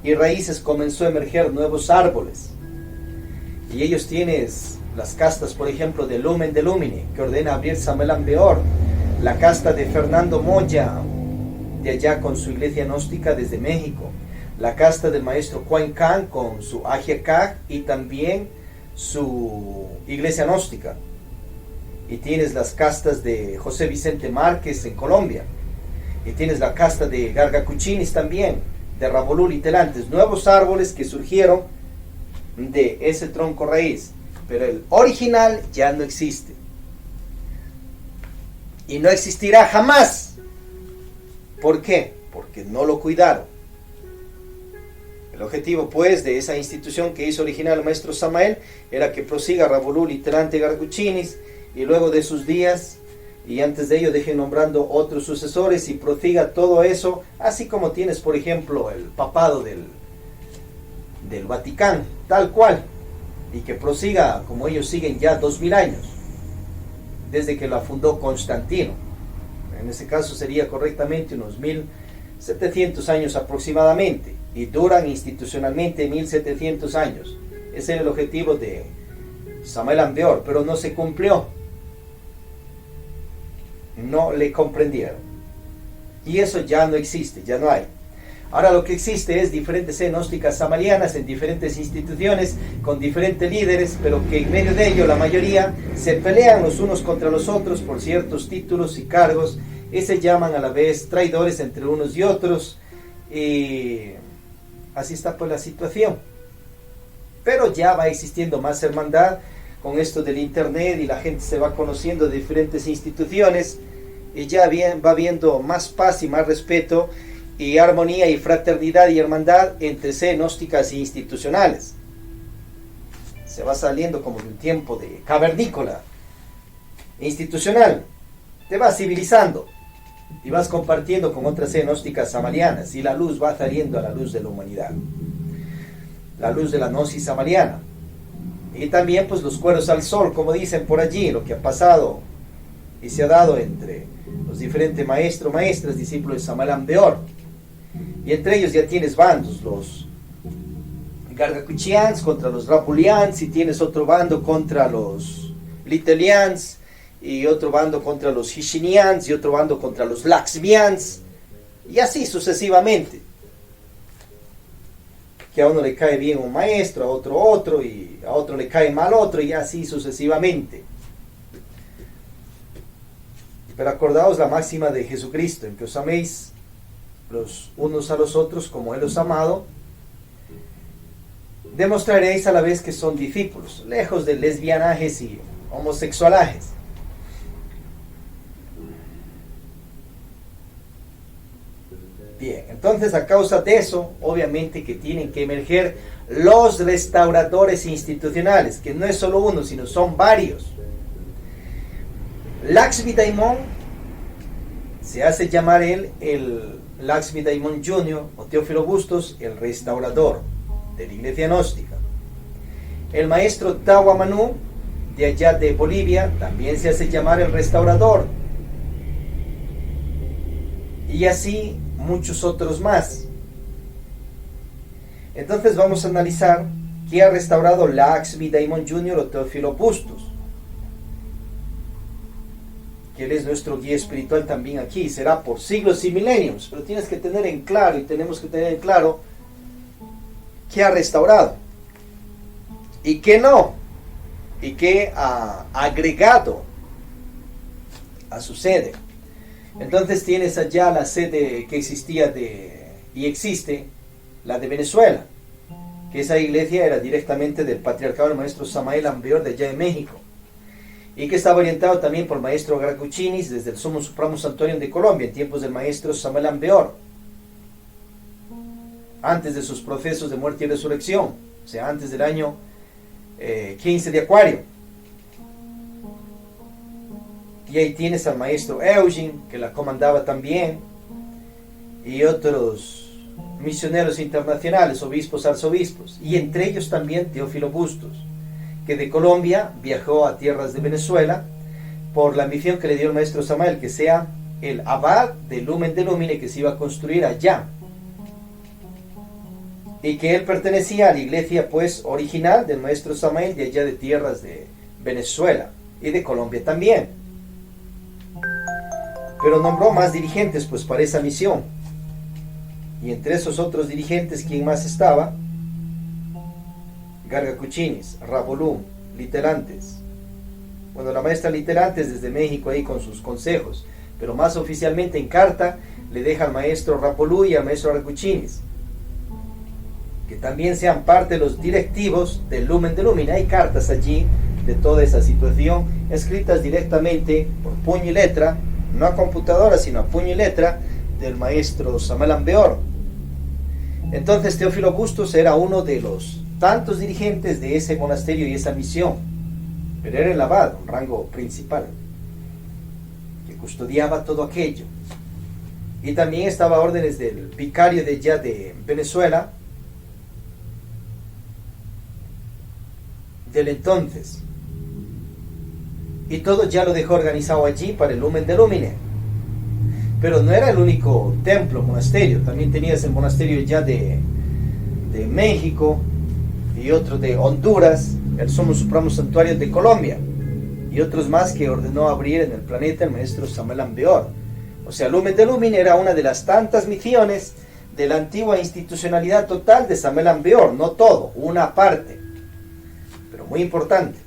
y raíces comenzó a emerger nuevos árboles, y ellos tienes las castas, por ejemplo, de Lumen de Lumine, que ordena abrir Samael Aun Weor, la casta de Fernando Moya, de allá con su iglesia gnóstica desde México, la casta del maestro Kuan Khan con su Agia Kag y también su iglesia gnóstica. Y tienes las castas de José Vicente Márquez en Colombia. Y tienes la casta de Gargacuchinis también, de Rabolul y Telantes. Nuevos árboles que surgieron de ese tronco raíz. Pero el original ya no existe. Y no existirá jamás. ¿Por qué? Porque no lo cuidaron. El objetivo, pues, de esa institución que hizo original el maestro Samael era que prosiga Rabolul y Telante Gargacuchinis, y luego de sus días, y antes de ello dejen nombrando otros sucesores y prosiga todo eso, así como tienes, por ejemplo, el papado del Vaticano, tal cual, y que prosiga como ellos siguen ya 2000 años, desde que la fundó Constantino. En ese caso sería correctamente unos 1700 años aproximadamente, y duran institucionalmente 1700 años. Ese era el objetivo de Samael Aun Weor, pero no se cumplió. No le comprendieron. Y eso ya no existe, ya no hay. Ahora lo que existe es diferentes gnósticas samalianas en diferentes instituciones, con diferentes líderes, pero que en medio de ello la mayoría se pelean los unos contra los otros por ciertos títulos y cargos, y se llaman a la vez traidores entre unos y otros, y así está pues la situación. Pero ya va existiendo más hermandad con esto del internet, y la gente se va conociendo de diferentes instituciones, y ya va habiendo más paz y más respeto, y armonía y fraternidad y hermandad entre gnósticas e institucionales. Se va saliendo como de un tiempo de cavernícola institucional. Te vas civilizando y vas compartiendo con otras gnósticas samarianas, y la luz va saliendo a la luz de la humanidad, la luz de la gnosis samariana. Y también pues los cueros al sol, como dicen por allí, lo que ha pasado y se ha dado entre los diferentes maestros, maestras, discípulos de Samael Aun Weor. Y entre ellos ya tienes bandos, los Gargacuchians contra los Rabulians, y tienes otro bando contra los Litelians, y otro bando contra los Hishinians, y otro bando contra los Laxmians, y así sucesivamente. Que a uno le cae bien un maestro, a otro, y a otro le cae mal otro, y así sucesivamente. Pero acordaos la máxima de Jesucristo, en que os améis los unos a los otros como Él os ha amado, demostraréis a la vez que son discípulos, lejos de lesbianajes y homosexualajes. Bien, entonces a causa de eso, obviamente que tienen que emerger los restauradores institucionales, que no es solo uno, sino son varios. Laxmi Daimon se hace llamar él el Laxmi Daimon Jr. o Teófilo Bustos, el restaurador de la iglesia gnóstica. El maestro Tawa Manu, de allá de Bolivia, también se hace llamar el restaurador. Y así muchos otros más. Entonces vamos a analizar qué ha restaurado Laxmi Daimon Jr. o Teófilo Bustos, que él es nuestro guía espiritual también aquí, será por siglos y milenios, pero tienes que tener en claro, y tenemos que tener en claro, qué ha restaurado, y qué no, y qué ha agregado a su sede. Entonces tienes allá la sede que existía y existe, la de Venezuela, que esa iglesia era directamente del patriarcado del maestro Samael Aun Weor de allá de México, y que estaba orientado también por el maestro Gargacuchinis desde el Sumo Supremo Santuario de Colombia, en tiempos del maestro Samael Aun Weor, antes de sus procesos de muerte y resurrección, o sea, antes del año 15 de Acuario. Y ahí tienes al maestro Eugene, que la comandaba también, y otros misioneros internacionales, obispos, arzobispos, y entre ellos también Teófilo Bustos, que de Colombia viajó a tierras de Venezuela por la misión que le dio el maestro Samael, que sea el abad de Lumen de Lumine que se iba a construir allá, y que él pertenecía a la iglesia pues original del maestro Samael de allá de tierras de Venezuela y de Colombia también, pero nombró más dirigentes pues para esa misión. Y entre esos otros dirigentes, ¿quién más estaba? Gargacuchinis, Rabolú, Litelantes. Bueno, la maestra Litelantes desde México ahí con sus consejos, pero más oficialmente en carta le deja al maestro Rapolú y al maestro Gargacuchinis que también sean parte de los directivos del Lumen de Lumina. Hay cartas allí de toda esa situación, escritas directamente por puño y letra, no a computadora, sino a puño y letra, del maestro Samuel Ambeor. Entonces Teófilo Bustos era uno de los tantos dirigentes de ese monasterio y esa misión, pero era el abad, un rango principal, que custodiaba todo aquello. Y también estaba a órdenes del vicario de allá de Venezuela, del entonces. Y todo ya lo dejó organizado allí para el Lumen de Lumine. Pero no era el único templo, monasterio. También tenías el monasterio ya de México y otro de Honduras, el Sumo Supremo Santuario de Colombia y otros más que ordenó abrir en el planeta el maestro Samuel Ambeor. O sea, Lumen de Lumine era una de las tantas misiones de la antigua institucionalidad total de Samuel Ambeor, no todo, una parte, pero muy importante.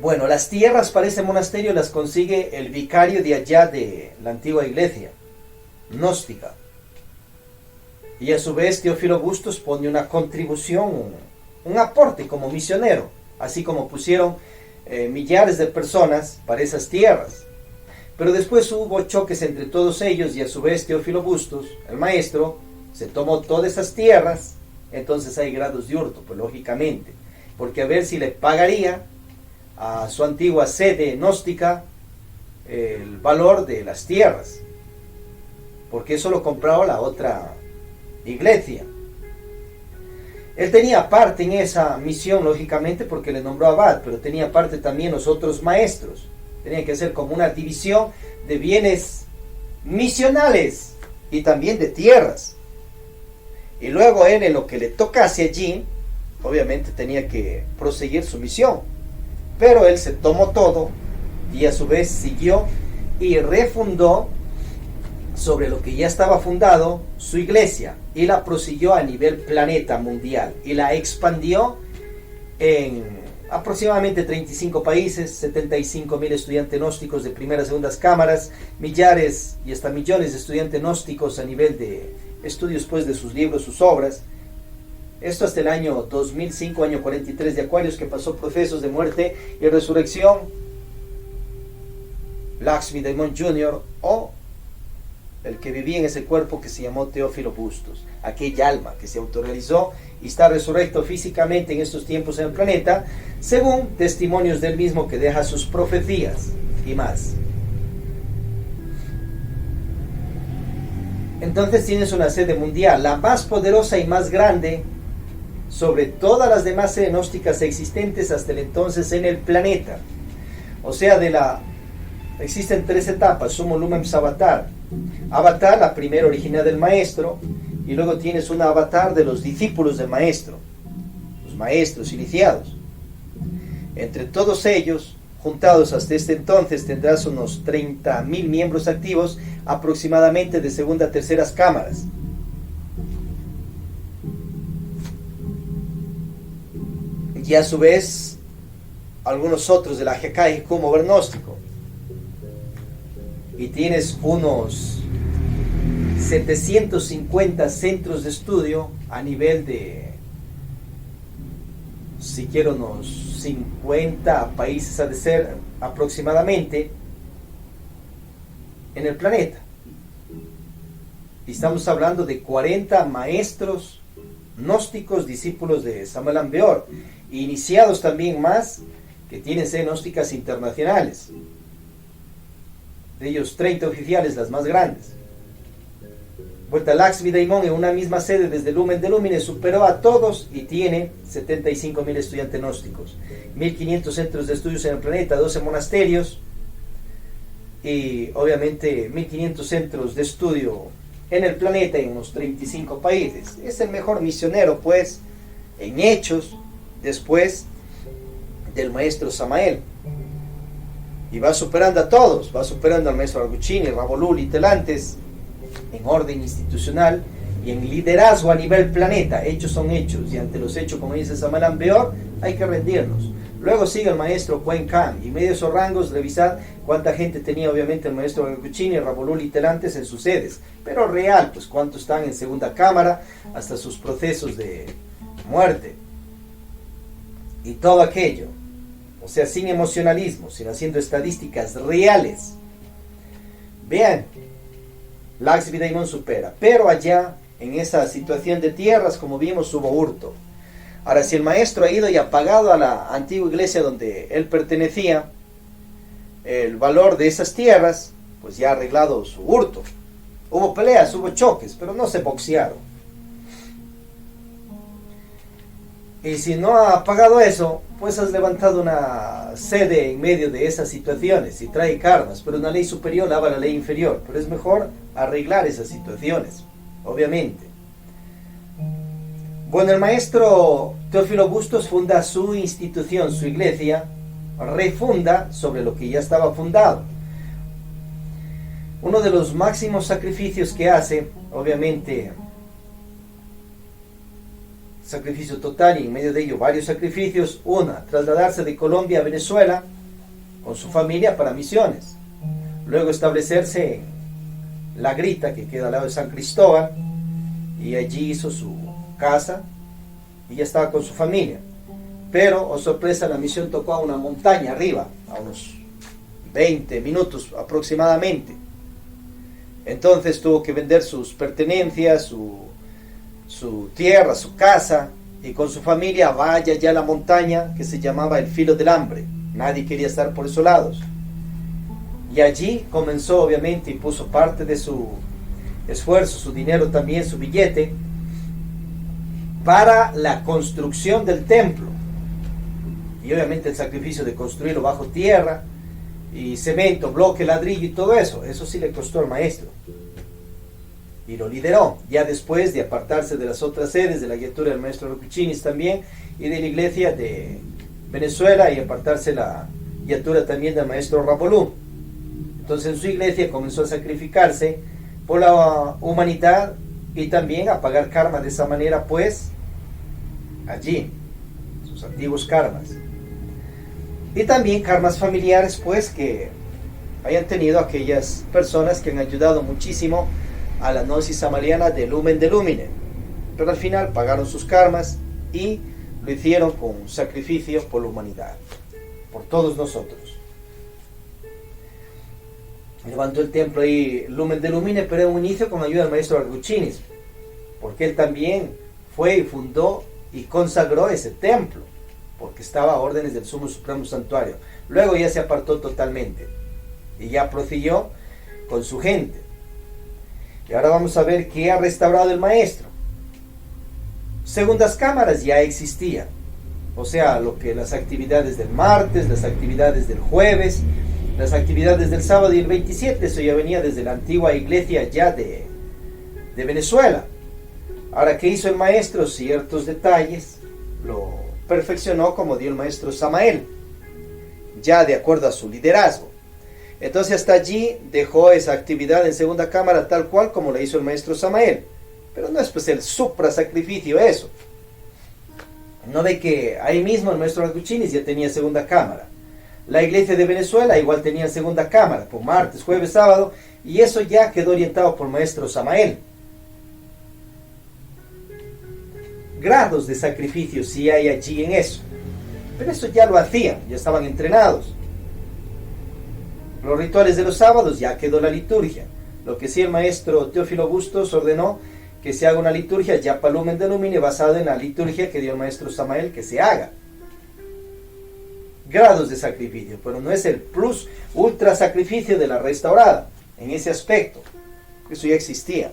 Bueno, las tierras para ese monasterio las consigue el vicario de allá de la antigua iglesia gnóstica. Y a su vez Teófilo Bustos pone una contribución, un aporte como misionero, así como pusieron millares de personas para esas tierras. Pero después hubo choques entre todos ellos y a su vez Teófilo Bustos, el maestro, se tomó todas esas tierras. Entonces hay grados de hurto, pues lógicamente, porque a ver si le pagaría a su antigua sede gnóstica el valor de las tierras, porque eso lo compraba la otra iglesia. Él tenía parte en esa misión, lógicamente, porque le nombró abad, pero tenía parte también los otros maestros. Tenía que hacer como una división de bienes misionales y también de tierras. Y luego él, en lo que le tocase allí, obviamente tenía que proseguir su misión. Pero él se tomó todo y a su vez siguió y refundó sobre lo que ya estaba fundado su iglesia y la prosiguió a nivel planeta mundial y la expandió en aproximadamente 35 países, 75,000 estudiantes gnósticos de primeras y segundas cámaras, millares y hasta millones de estudiantes gnósticos a nivel de estudios pues de sus libros, sus obras. Esto hasta el año 2005, año 43 de Acuarios, que pasó procesos de muerte y resurrección. Lakshmi Daimon Jr. o el que vivía en ese cuerpo que se llamó Teófilo Bustos, aquella alma que se autorrealizó y está resurrecto físicamente en estos tiempos en el planeta, según testimonios del mismo que deja sus profecías y más. Entonces tienes una sede mundial, la más poderosa y más grande sobre todas las demás sedes gnósticas existentes hasta el entonces en el planeta. O sea, existen 3 etapas: Sumo Lumen Avatar. Avatar, la primera original del maestro, y luego tienes una avatar de los discípulos del maestro, los maestros iniciados. Entre todos ellos, juntados hasta este entonces, tendrás unos 30,000 miembros activos, aproximadamente de segunda a terceras cámaras. Y a su vez, algunos otros de la Jekai como gnóstico. Y tienes unos 750 centros de estudio a nivel de, si quiero, unos 50 países ha de ser aproximadamente en el planeta. Y estamos hablando de 40 maestros gnósticos, discípulos de Samuel Ambeor, iniciados también más, que tienen sedes gnósticas internacionales. De ellos 30 oficiales, las más grandes. Vuelta Lakshmi Daimon en una misma sede desde Lumen de Lumine superó a todos y tiene 75,000 estudiantes gnósticos, 1,500 centros de estudios en el planeta, 12 monasterios y obviamente 1,500 centros de estudio en el planeta en unos 35 países. Es el mejor misionero pues en hechos después del maestro Samael. Y va superando a todos, va superando al maestro Gargacuchinis, Rabolú, Litelantes, en orden institucional y en liderazgo a nivel planeta. Hechos son hechos, y ante los hechos, como dice Samuel Ambeor, hay que rendirnos. Luego sigue el maestro Cuen Khan, y medio de esos rangos revisar cuánta gente tenía obviamente el maestro Gakuchini y Rabolú literantes en sus sedes, pero real, pues cuántos están en segunda cámara, hasta sus procesos de muerte, y todo aquello, o sea, sin emocionalismo, sino haciendo estadísticas reales. Vean, Laxmi Daimon supera, pero allá, en esa situación de tierras, como vimos, hubo hurto. Ahora, si el maestro ha ido y ha pagado a la antigua iglesia donde él pertenecía el valor de esas tierras, pues ya ha arreglado su hurto. Hubo peleas, hubo choques, pero no se boxearon. Y si no ha pagado eso, pues has levantado una sede en medio de esas situaciones y trae karmas, pero una ley superior lava la ley inferior. Pero es mejor arreglar esas situaciones, obviamente. Bueno, el maestro Teófilo Bustos funda su institución, su iglesia, refunda sobre lo que ya estaba fundado. Uno de los máximos sacrificios que hace, obviamente, sacrificio total, y en medio de ello varios sacrificios. Una, trasladarse de Colombia a Venezuela con su familia para misiones. Luego establecerse en La Grita, que queda al lado de San Cristóbal, y allí hizo su casa y ya estaba con su familia. Pero, oh sorpresa, la misión tocó a una montaña arriba, a unos 20 minutos aproximadamente. Entonces tuvo que vender sus pertenencias, su tierra, su casa, y con su familia vaya ya a la montaña que se llamaba el Filo del Hambre. Nadie quería estar por esos lados. Y allí comenzó, obviamente, y puso parte de su esfuerzo, su dinero también, su billete, para la construcción del templo. Y obviamente el sacrificio de construirlo bajo tierra, y cemento, bloque, ladrillo y todo eso, eso sí le costó al maestro. Y lo lideró, ya después de apartarse de las otras sedes, de la guiatura del maestro Rokuchinis también, y de la iglesia de Venezuela, y apartarse la guiatura también del maestro Rabolú. Entonces en su iglesia comenzó a sacrificarse por la humanidad y también a pagar karma de esa manera, pues, allí, sus antiguos karmas. Y también karmas familiares, pues, que hayan tenido aquellas personas que han ayudado muchísimo a la gnosis samaliana de Lumen de Lumine, pero al final pagaron sus karmas y lo hicieron con un sacrificio por la humanidad, por todos nosotros. Levantó el templo ahí Lumen de Lumine, pero en un inicio con ayuda del maestro Arguchinis, porque él también fue y fundó y consagró ese templo, porque estaba a órdenes del Sumo Supremo Santuario. Luego ya se apartó totalmente y ya prosiguió con su gente. Y ahora vamos a ver qué ha restaurado el maestro. Segundas cámaras ya existían, o sea, lo que las actividades del martes, las actividades del jueves, las actividades del sábado y el 27, eso ya venía desde la antigua iglesia ya de Venezuela. Ahora, ¿qué hizo el maestro? Ciertos detalles lo perfeccionó, como dio el maestro Samael, ya de acuerdo a su liderazgo. Entonces hasta allí dejó esa actividad en segunda cámara tal cual como la hizo el maestro Samael. Pero no es pues el supra sacrificio eso. No ve que ahí mismo el maestro Arguchinis ya tenía segunda cámara. La iglesia de Venezuela igual tenía segunda cámara, por martes, jueves, sábado, y eso ya quedó orientado por el maestro Samael. Grados de sacrificio sí hay allí en eso, pero eso ya lo hacían, ya estaban entrenados. Los rituales de los sábados ya quedó la liturgia. Lo que sí el maestro Teófilo Bustos ordenó que se haga una liturgia ya para Lumen de Lumine basada en la liturgia que dio el maestro Samael que se haga. Grados de sacrificio, pero no es el plus ultra sacrificio de la restaurada en ese aspecto. Eso ya existía.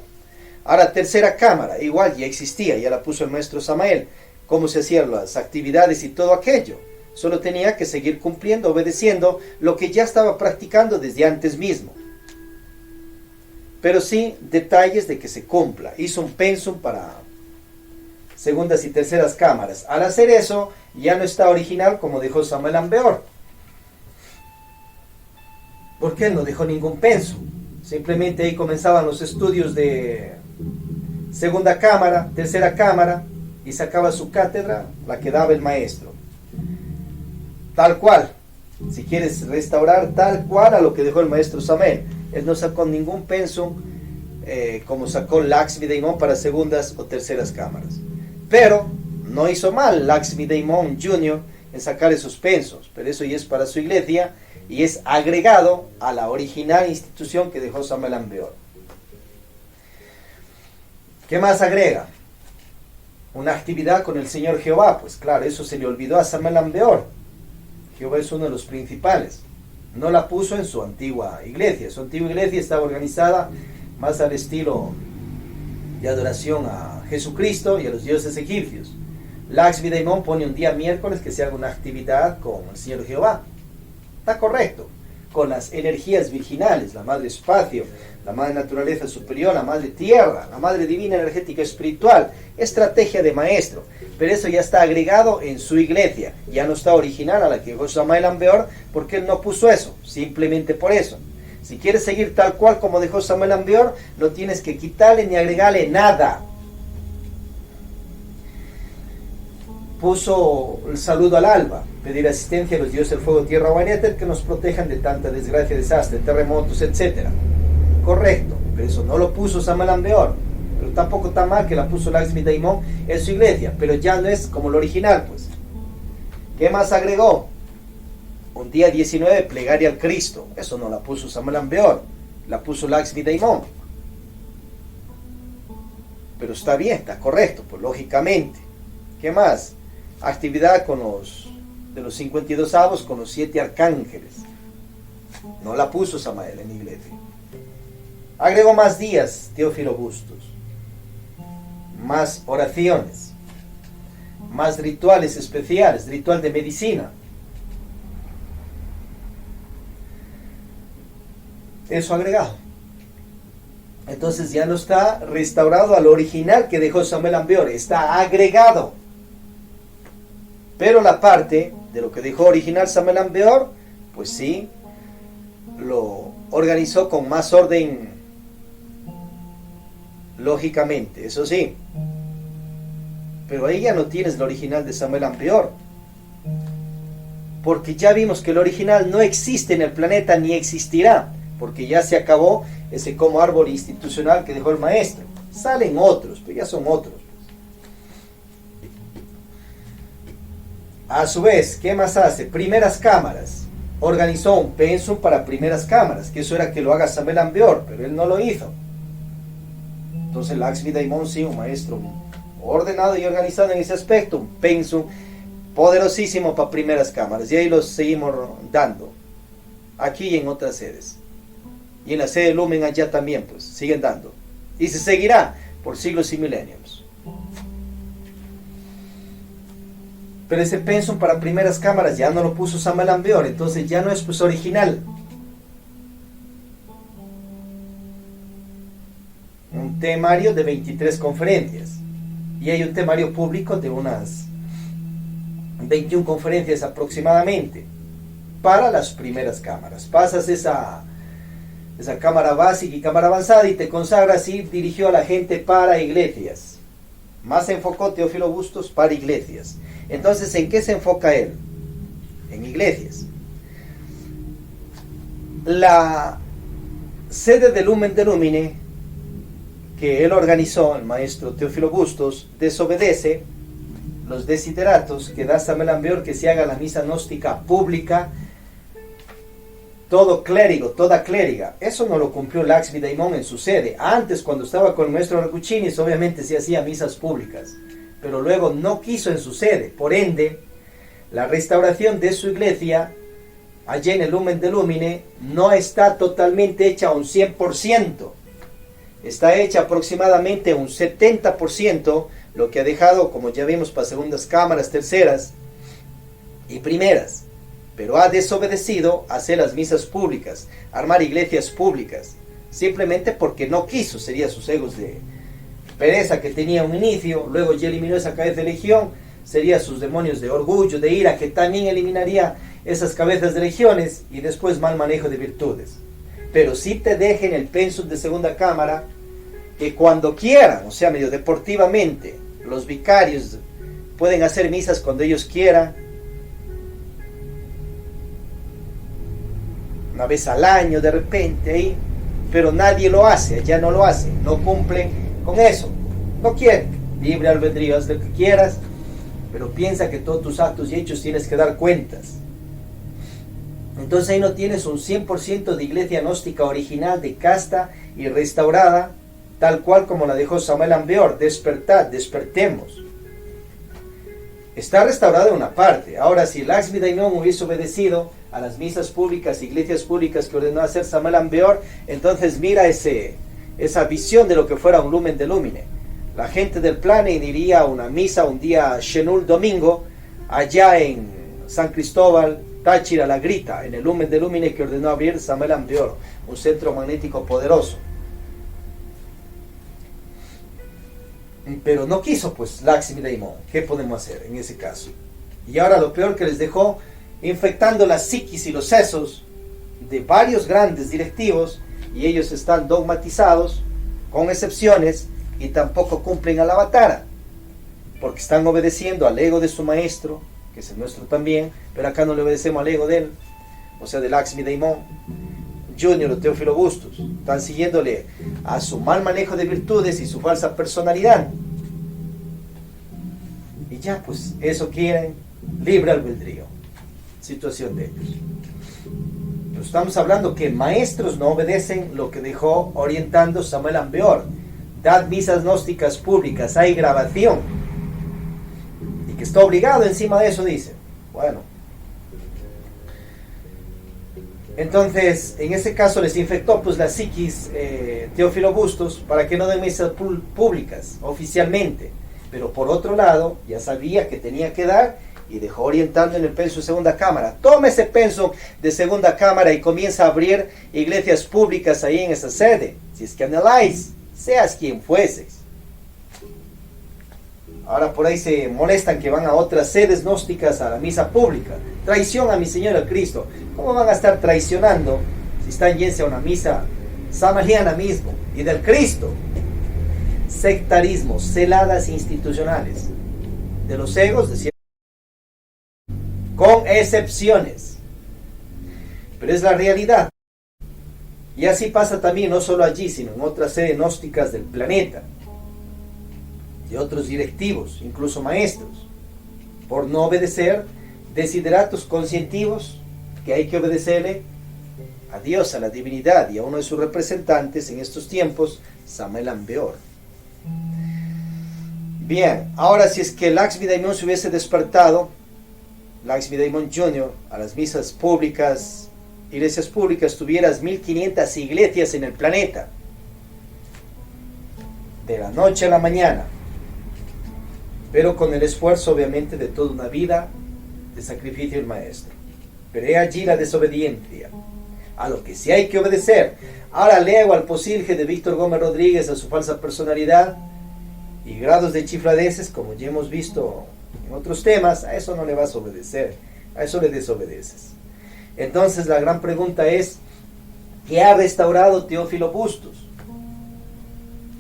Ahora, tercera cámara, igual ya existía, ya la puso el maestro Samael, cómo se hacían las actividades y todo aquello. Solo tenía que seguir cumpliendo, obedeciendo lo que ya estaba practicando desde antes mismo. Pero sí, detalles de que se cumpla. Hizo un pensum para segundas y terceras cámaras. Al hacer eso, ya no está original como dejó Samuel Ambeor. ¿Por qué él no dejó ningún pensum? Simplemente ahí comenzaban los estudios de segunda cámara, tercera cámara, y sacaba su cátedra, la que daba el maestro. Tal cual. Si quieres restaurar tal cual a lo que dejó el maestro Samuel. Él no sacó ningún pensum como sacó Lakshmi Daimon para segundas o terceras cámaras. Pero no hizo mal Lakshmi Daimon Jr. en sacar esos pensums. Pero eso ya es para su iglesia y es agregado a la original institución que dejó Samuel Ambeor. ¿Qué más agrega? Una actividad con el Señor Jehová. Pues claro, eso se le olvidó a Samuel Ambeor. Jehová es uno de los principales. No la puso en su antigua iglesia. Su antigua iglesia estaba organizada más al estilo de adoración a Jesucristo y a los dioses egipcios. Lakshmi Daimon pone un día miércoles que se haga una actividad con el Señor Jehová. Está correcto. Con las energías virginales, la madre espacio, la madre naturaleza superior, la madre tierra, la madre divina energética espiritual. Estrategia de maestro. Pero eso ya está agregado en su iglesia. Ya no está original a la que dejó Samuel Ambeor, porque él no puso eso. Simplemente por eso. Si quieres seguir tal cual como dejó Samuel Ambeor, no tienes que quitarle ni agregarle nada. Puso el saludo al alba, pedir asistencia a los dioses del fuego, tierra, agua y éter que nos protejan de tanta desgracia, desastre, terremotos, etc. Correcto, pero eso no lo puso Samuel Ambeor. Pero tampoco está mal que la puso Lakshmi Daimon en su iglesia, pero ya no es como lo original, pues. ¿Qué más agregó? Un día 19, plegaria al Cristo. Eso no la puso Samuel Ambeor, la puso Lakshmi Daimon. Pero está bien, está correcto, pues lógicamente. ¿Qué más? Actividad con de los 52 avos con los 7 arcángeles. No la puso Samael en la iglesia. Agregó más días, Teófilo Bustos. Más oraciones. Más rituales especiales, ritual de medicina. Eso agregado. Entonces ya no está restaurado al original que dejó Samuel Ambeor, está agregado. Pero la parte de lo que dejó original Samuel Ambeor, pues sí, lo organizó con más orden, lógicamente, eso sí. Pero ahí ya no tienes el original de Samuel Ambeor, porque ya vimos que el original no existe en el planeta ni existirá, porque ya se acabó ese como árbol institucional que dejó el maestro. Salen otros, pero ya son otros. A su vez, ¿qué más hace? Primeras cámaras. Organizó un pensum para primeras cámaras, que eso era que lo haga Samuel Ambeor, pero él no lo hizo. Entonces Lakshmi Daimon sí, un maestro ordenado y organizado en ese aspecto, un pensum poderosísimo para primeras cámaras, y ahí los seguimos dando, aquí y en otras sedes. Y en la sede de Lumen allá también, pues, siguen dando. Y se seguirá por siglos y milenios. Pero ese pensum para primeras cámaras ya no lo puso Samuel Ambeor, entonces ya no es pues original. Un temario de 23 conferencias. Y hay un temario público de unas 21 conferencias aproximadamente para las primeras cámaras. Pasas esa cámara básica y cámara avanzada y te consagras y dirigió a la gente para iglesias. Más se enfocó Teófilo Bustos para iglesias. Entonces, ¿en qué se enfoca él? En iglesias. La sede de Lumen de Lumine que él organizó, el maestro Teófilo Bustos, desobedece los desideratos que da Samuel Ambeor, que se haga la misa gnóstica pública, todo clérigo, toda clériga. Eso no lo cumplió Lakshmi Daimon en su sede. Antes, cuando estaba con el maestro Rakuchinis, obviamente se hacía misas públicas, pero luego no quiso en su sede. Por ende, la restauración de su iglesia, allá en el Lumen de Lumine, no está totalmente hecha a un 100%. Está hecha aproximadamente un 70%, lo que ha dejado, como ya vimos, para segundas cámaras, terceras y primeras. Pero ha desobedecido a hacer las misas públicas, armar iglesias públicas, simplemente porque no quiso. Sería sus egos de pereza que tenía un inicio, luego ya eliminó esa cabeza de legión, sería sus demonios de orgullo, de ira, que también eliminaría esas cabezas de legiones, y después mal manejo de virtudes. pero sí te dejen el pensum de segunda cámara, que cuando quieran, o sea, medio deportivamente, los vicarios pueden hacer misas cuando ellos quieran, una vez al año de repente ahí, pero nadie lo hace, ya no lo hace, no cumplen con eso, no quieren, libre albedrío, haz lo que quieras, pero piensa que todos tus actos y hechos tienes que dar cuentas. Entonces ahí no tienes un 100% de iglesia gnóstica original, de casta y restaurada, tal cual como la dejó Samuel Ambeor. Despertad, despertemos. Está restaurada una parte. Ahora, si Laxmi Daimon hubiese obedecido a las misas públicas, iglesias públicas que ordenó hacer Samuel Ambeor, entonces mira esa visión de lo que fuera un lumen de lumine. La gente del Plane iría a una misa un día Shenul domingo, allá en San Cristóbal, Táchira, La Grita, en el lumen de lumine que ordenó abrir Samuel Ambeor, un centro magnético poderoso. Pero no quiso, pues, Laxmi Daimon. ¿Qué podemos hacer en ese caso? Y ahora lo peor que les dejó, infectando la psiquis y los sesos de varios grandes directivos, y ellos están dogmatizados, con excepciones, y tampoco cumplen al Avatara, porque están obedeciendo al ego de su maestro, que es el nuestro también, pero acá no le obedecemos al ego de él, o sea, de Laxmi Daimon Junior o Teófilo Bustos. Están siguiéndole a su mal manejo de virtudes y su falsa personalidad. Y ya, pues, eso quieren, libre albedrío. Situación de ellos. Pero estamos hablando que maestros no obedecen lo que dejó orientando Samuel Ambeor. Dad misas gnósticas públicas, hay grabación. Y que está obligado encima de eso, dice. Bueno. Entonces, en ese caso les infectó pues la psiquis Teófilo Bustos para que no den misas públicas oficialmente. Pero por otro lado, ya sabía que tenía que dar y dejó orientando en el penso de segunda cámara. Toma ese penso de segunda cámara y comienza a abrir iglesias públicas ahí en esa sede. Si es que anheláis, seas quien fueses. Ahora por ahí se molestan que van a otras sedes gnósticas a la misa pública. Traición a mi Señor el Cristo. ¿Cómo van a estar traicionando si están yendo a una misa samariana mismo y del Cristo? Sectarismo, celadas institucionales de los egos, de con excepciones. Pero es la realidad. Y así pasa también, no solo allí, sino en otras sedes gnósticas del planeta, de otros directivos, incluso maestros, por no obedecer desideratos conscientivos que hay que obedecerle a Dios, a la divinidad y a uno de sus representantes en estos tiempos, Samuel Ambeor. Bien, ahora si es que Laxmi Daimon se hubiese despertado, Laxmi Daimon Jr., a las misas públicas, iglesias públicas, tuvieras 1500 iglesias en el planeta, de la noche a la mañana, pero con el esfuerzo obviamente de toda una vida de sacrificio del maestro. Pero he allí la desobediencia, a lo que sí hay que obedecer. Ahora leo al posilge de Víctor Gómez Rodríguez, a su falsa personalidad y grados de chifladeces, como ya hemos visto en otros temas. A eso no le vas a obedecer, a eso le desobedeces. Entonces la gran pregunta es, ¿qué ha restaurado Teófilo Bustos?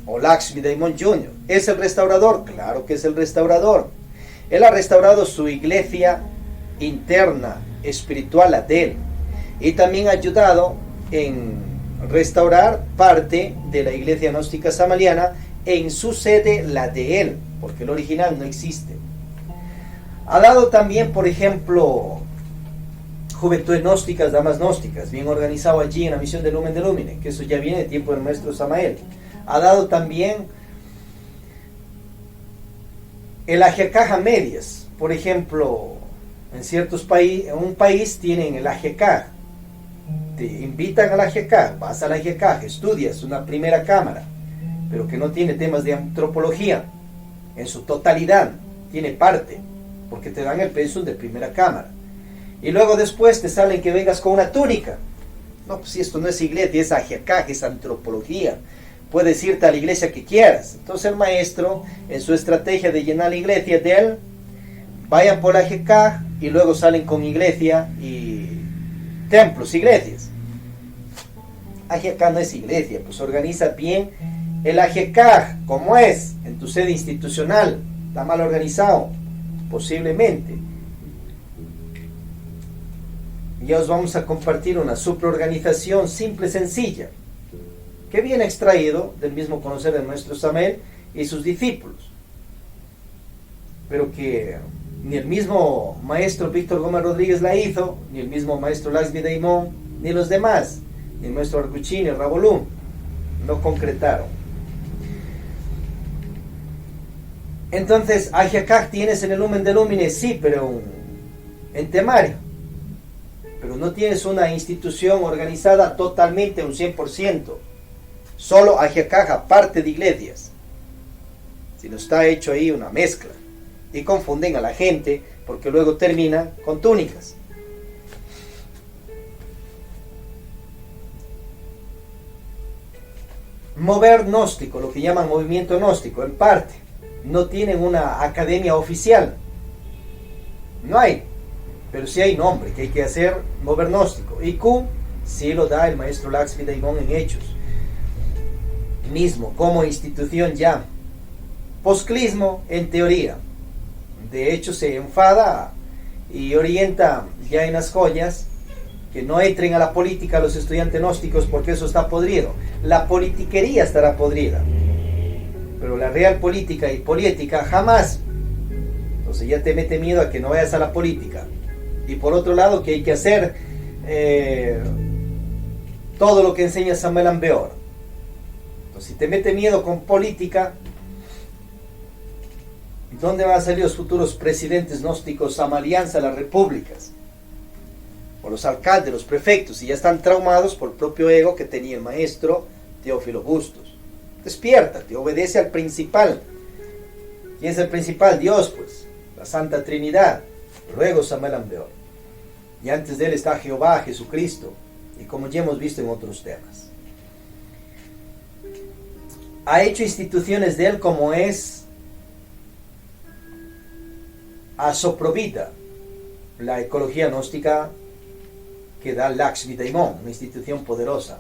O Laxmi Daimon Jr. ¿Es el restaurador? Claro que es el restaurador. Él ha restaurado su iglesia interna, espiritual, a él. Y también ha ayudado en restaurar parte de la iglesia gnóstica samariana en su sede, la de él, porque el original no existe. Ha dado también, por ejemplo, juventudes gnósticas, damas gnósticas, bien organizado allí en la misión de Lumen de Lumine, que eso ya viene de tiempo del maestro Samael. Ha dado también el AGK a medias. Por ejemplo, en ciertos países, en un país tienen el AGK, te invitan al AGK, vas al AGK, estudias una primera cámara, pero que no tiene temas de antropología en su totalidad, tiene parte, porque te dan el pensum de primera cámara, y luego después te salen que vengas con una túnica. No, pues si esto no es iglesia, es AGK, es antropología. Puedes irte a la iglesia que quieras. Entonces el maestro, en su estrategia de llenar la iglesia de él, vayan por la AGK y luego salen con iglesia y templos, iglesias. Ajiacá no es iglesia, pues organiza bien el Ajiacá, como es, en tu sede institucional. Está mal organizado, posiblemente. Ya os vamos a compartir una superorganización simple, sencilla, que viene extraído del mismo conocer de nuestro Samuel y sus discípulos, pero que ni el mismo maestro Víctor Gómez Rodríguez la hizo, ni el mismo maestro Laxmi Daimon, ni los demás, ni el maestro Arcuchini, el Rabolum, no concretaron. Entonces, Ajiacá tienes en el Lumen de Lumine, sí, pero en temario, pero no tienes una institución organizada totalmente, un 100%, solo Ajiacá, aparte de iglesias, sino está hecho ahí una mezcla, y confunden a la gente, porque luego terminan con túnicas. Mover gnóstico, lo que llaman movimiento gnóstico, en parte, no tienen una academia oficial, no hay, pero sí hay nombre que hay que hacer, mover gnóstico. Y Q sí lo da el maestro Laxmi Daimon en Hechos, mismo como institución ya. Posclismo en teoría, de hecho se enfada y orienta ya en las joyas que no entren a la política los estudiantes gnósticos, porque eso está podrido. La politiquería estará podrida, pero la real política y poliética jamás. Entonces ya te mete miedo a que no vayas a la política. Y por otro lado, que hay que hacer todo lo que enseña Samuel Ambeor. Entonces, si te mete miedo con política, ¿dónde van a salir los futuros presidentes gnósticos a alianza a las repúblicas? O los alcaldes, los prefectos, y ya están traumados por el propio ego que tenía el maestro Teófilo Bustos. Despiértate, obedece al principal. ¿Quién es el principal? Dios, pues, la Santa Trinidad. Luego Samuel Ambeor. Y antes de él está Jehová, Jesucristo, y como ya hemos visto en otros temas. Ha hecho instituciones de él como es Asoprovita, la ecología gnóstica que da Laxmi Daimon, una institución poderosa.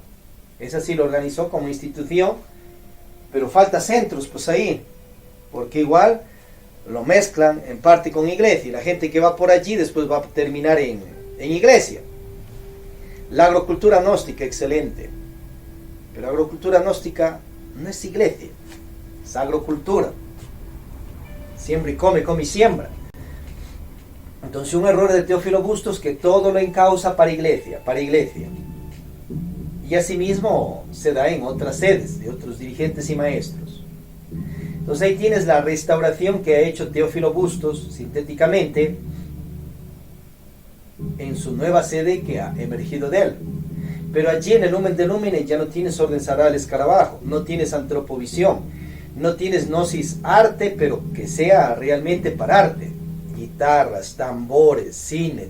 Esa sí lo organizó como institución, pero falta centros pues ahí, porque igual lo mezclan en parte con iglesia, y la gente que va por allí después va a terminar en iglesia. La agrocultura gnóstica, excelente, pero la agrocultura gnóstica no es iglesia, es agrocultura. Siembra y come, come y siembra. Entonces un error de Teófilo Bustos, que todo lo encausa para iglesia, para iglesia. Y asimismo se da en otras sedes de otros dirigentes y maestros. Entonces ahí tienes la restauración que ha hecho Teófilo Bustos sintéticamente en su nueva sede que ha emergido de él. Pero allí en el Lumen de Lumine ya no tienes orden sagrada del escarabajo, no tienes antropovisión, no tienes gnosis arte, pero que sea realmente para arte. Guitarras, tambores, cine,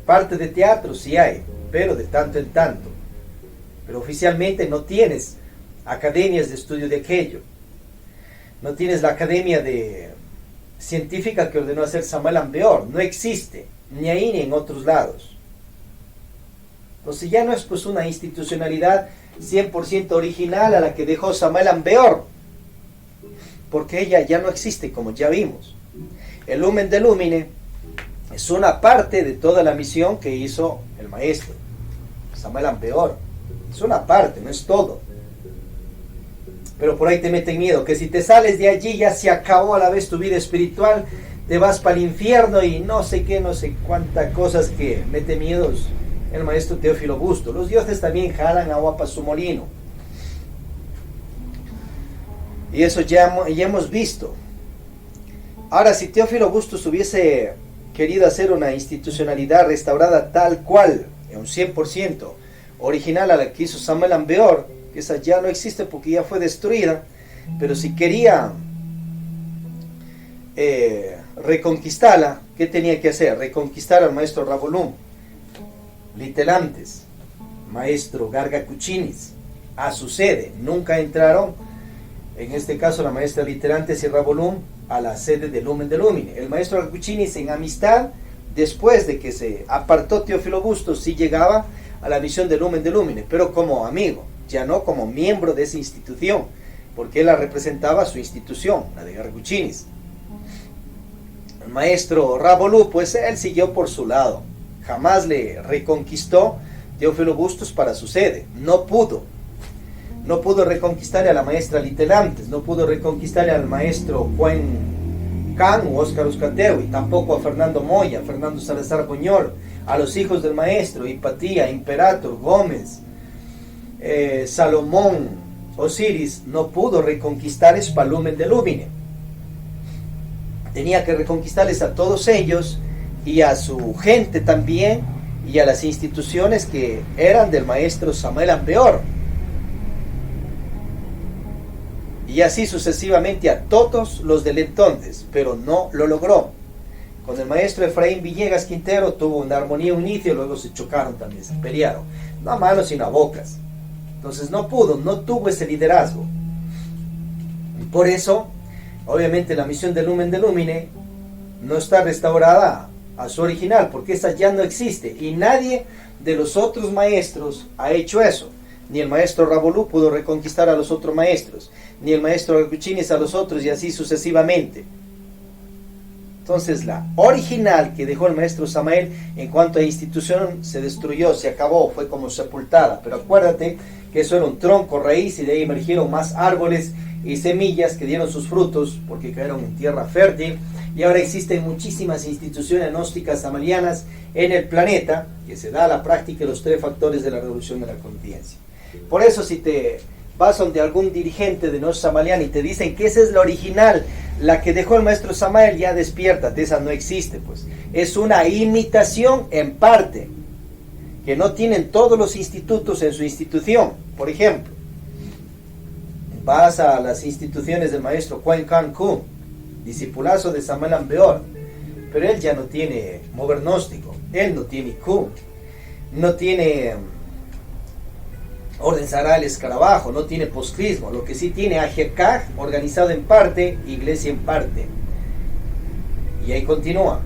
parte de teatro sí hay, pero de tanto en tanto. Pero oficialmente no tienes academias de estudio de aquello. No tienes la academia científica que ordenó hacer Samuel Ambeor, no existe, ni ahí ni en otros lados. Entonces ya no es pues una institucionalidad 100% original a la que dejó Samuel Ambeor, porque ella ya no existe, como ya vimos. El Lumen de Lumine es una parte de toda la misión que hizo el maestro Samuel Ambeor. Es una parte, no es todo. Pero por ahí te meten miedo, que si te sales de allí ya se acabó a la vez tu vida espiritual, te vas para el infierno y no sé qué, no sé cuántas cosas que mete miedos el maestro Teófilo Bustos. Los dioses también jalan agua para su molino. Y eso ya hemos visto. Ahora, si Teófilo Bustos hubiese querido hacer una institucionalidad restaurada tal cual, en un 100% original a la que hizo Samuel Ambeor, que esa ya no existe porque ya fue destruida, pero si quería reconquistarla, ¿qué tenía que hacer? Reconquistar al maestro Rabolum, Litelantes, maestro Garga Cuchinis, a su sede. Nunca entraron, en este caso la maestra Litelantes y Rabolum, a la sede del Lumen de Lumine. El maestro Garga Cuchinis, en amistad, después de que se apartó Teófilo Bustos, sí llegaba a la misión de Lumen de Lumine, pero como amigo, ya no como miembro de esa institución, porque él la representaba a su institución, la de Garguchinis. El maestro Ravolú, pues él siguió por su lado, jamás le reconquistó Teófilo Bustos para su sede, no pudo reconquistarle a la maestra Litelantes, no pudo reconquistarle al maestro Juan Can o Óscar Uzcategui, y tampoco a Fernando Moya, Fernando Salazar Buñol, a los hijos del maestro, Hipatía, Imperator, Gómez, Salomón, Osiris, no pudo reconquistarles para Lumen de Lumine. Tenía que reconquistarles a todos ellos y a su gente también y a las instituciones que eran del maestro Samuel Ambeor. Y así sucesivamente a todos los del entonces, pero no lo logró. Con el maestro Efraín Villegas Quintero tuvo una armonía, un inicio, luego se chocaron también, se pelearon, no a manos sino a bocas. Entonces no tuvo ese liderazgo. Y por eso, obviamente la misión de Lumen de Lumine no está restaurada a su original, porque esa ya no existe, y nadie de los otros maestros ha hecho eso. Ni el maestro Ravolú pudo reconquistar a los otros maestros, ni el maestro Garguchinis a los otros, y así sucesivamente. Entonces la original que dejó el maestro Samael en cuanto a institución se destruyó, se acabó, fue como sepultada. Pero acuérdate que eso era un tronco raíz y de ahí emergieron más árboles y semillas que dieron sus frutos porque cayeron en tierra fértil. Y ahora existen muchísimas instituciones gnósticas samalianas en el planeta que se da a la práctica de los tres factores de la revolución de la conciencia. Por eso si te vas donde algún dirigente de Gnosis Samaliana y te dicen que esa es la original, la que dejó el maestro Samael, ya despiértate, esa no existe, pues. Es una imitación en parte, que no tienen todos los institutos en su institución. Por ejemplo, vas a las instituciones del maestro Juan Can Kun, discipulazo de Samuel Ambeor, pero él ya no tiene mover gnóstico, él no tiene Kun, no tiene Orden Sagrada del Escarabajo, no tiene poscrismo, lo que sí tiene Ajekaj, organizado en parte, iglesia en parte. Y ahí continúa.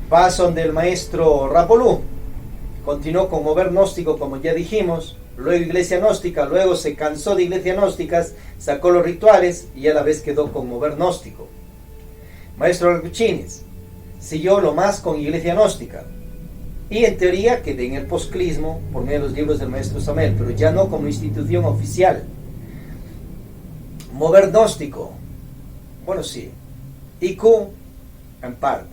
Paso del maestro Ravolú, continuó con mover gnóstico, como ya dijimos, luego iglesia gnóstica, luego se cansó de iglesias gnósticas, sacó los rituales y a la vez quedó con mover gnóstico. Maestro Garguchinis siguió lo más con iglesia gnóstica. Y en teoría quedé en el poscrismo por medio de los libros del maestro Samuel, pero ya no como institución oficial. Mover gnóstico, bueno sí, y Kun en parte,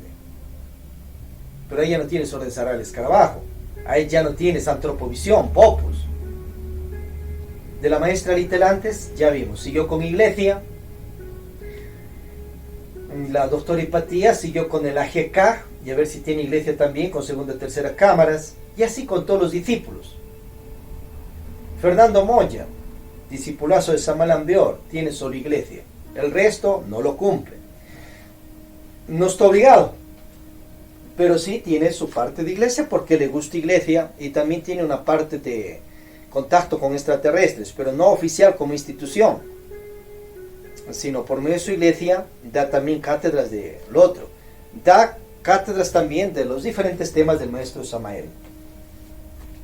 pero ahí ya no tienes Orden Sagrada del Escarabajo, ahí ya no tienes Antropovisión, Popus. De la maestra Litelantes ya vimos, siguió con iglesia. La doctora Hipatía siguió con el AGK, y a ver si tiene iglesia también, con segunda y tercera cámaras, y así con todos los discípulos. Fernando Moya, discipulazo de Samuel Ambeor, tiene solo iglesia, el resto no lo cumple. No está obligado, pero sí tiene su parte de iglesia porque le gusta iglesia, y también tiene una parte de contacto con extraterrestres, pero no oficial como institución, sino por medio de su iglesia da también cátedras de lo otro, da cátedras también de los diferentes temas del maestro Samael.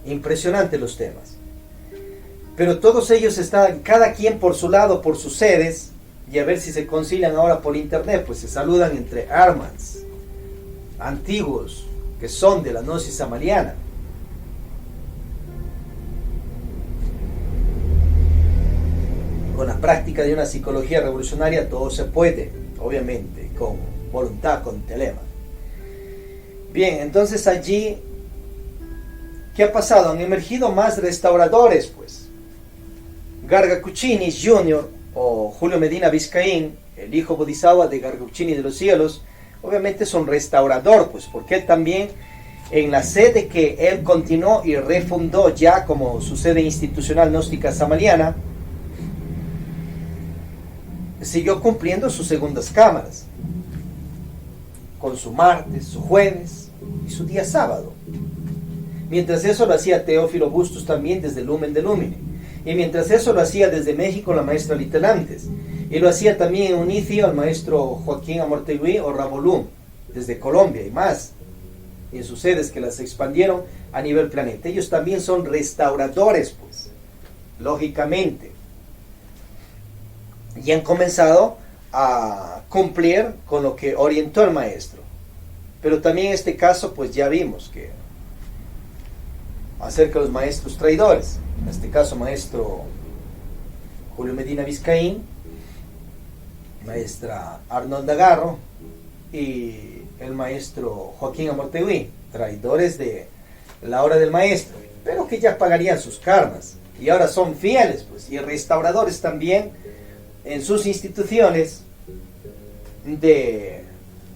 Impresionante los temas, pero todos ellos están cada quien por su lado, por sus sedes, y a ver si se concilian ahora por internet, pues se saludan entre Armans antiguos que son de la gnosis samaliana. Con la práctica de una psicología revolucionaria todo se puede, obviamente, con voluntad, con telema. Bien, entonces allí, ¿qué ha pasado? Han emergido más restauradores, pues. Gargacuchinis Jr. o Julio Medina Vizcaín, el hijo Bodhisattva de Gargacuchinis de los cielos, obviamente es un restaurador, pues, porque él también, en la sede que él continuó y refundó ya como su sede institucional gnóstica samaliana, siguió cumpliendo sus segundas cámaras, con su martes, su jueves y su día sábado. Mientras eso lo hacía Teófilo Bustos también desde Lumen de Lumine, y mientras eso lo hacía desde México la maestra Litelantes, y lo hacía también en Unicio el maestro Joaquín Amortegui o Ravolú, desde Colombia y más. y en sus sedes que las expandieron a nivel planeta. Ellos también son restauradores, pues, lógicamente. Y han comenzado a cumplir con lo que orientó el maestro. Pero también en este caso, pues ya vimos que acerca de los maestros traidores, en este caso maestro Julio Medina Vizcaín, maestra Arnolda Garro y el maestro Joaquín Amortegui, traidores de la hora del maestro, pero que ya pagarían sus karmas y ahora son fieles, pues, y restauradores también en sus instituciones de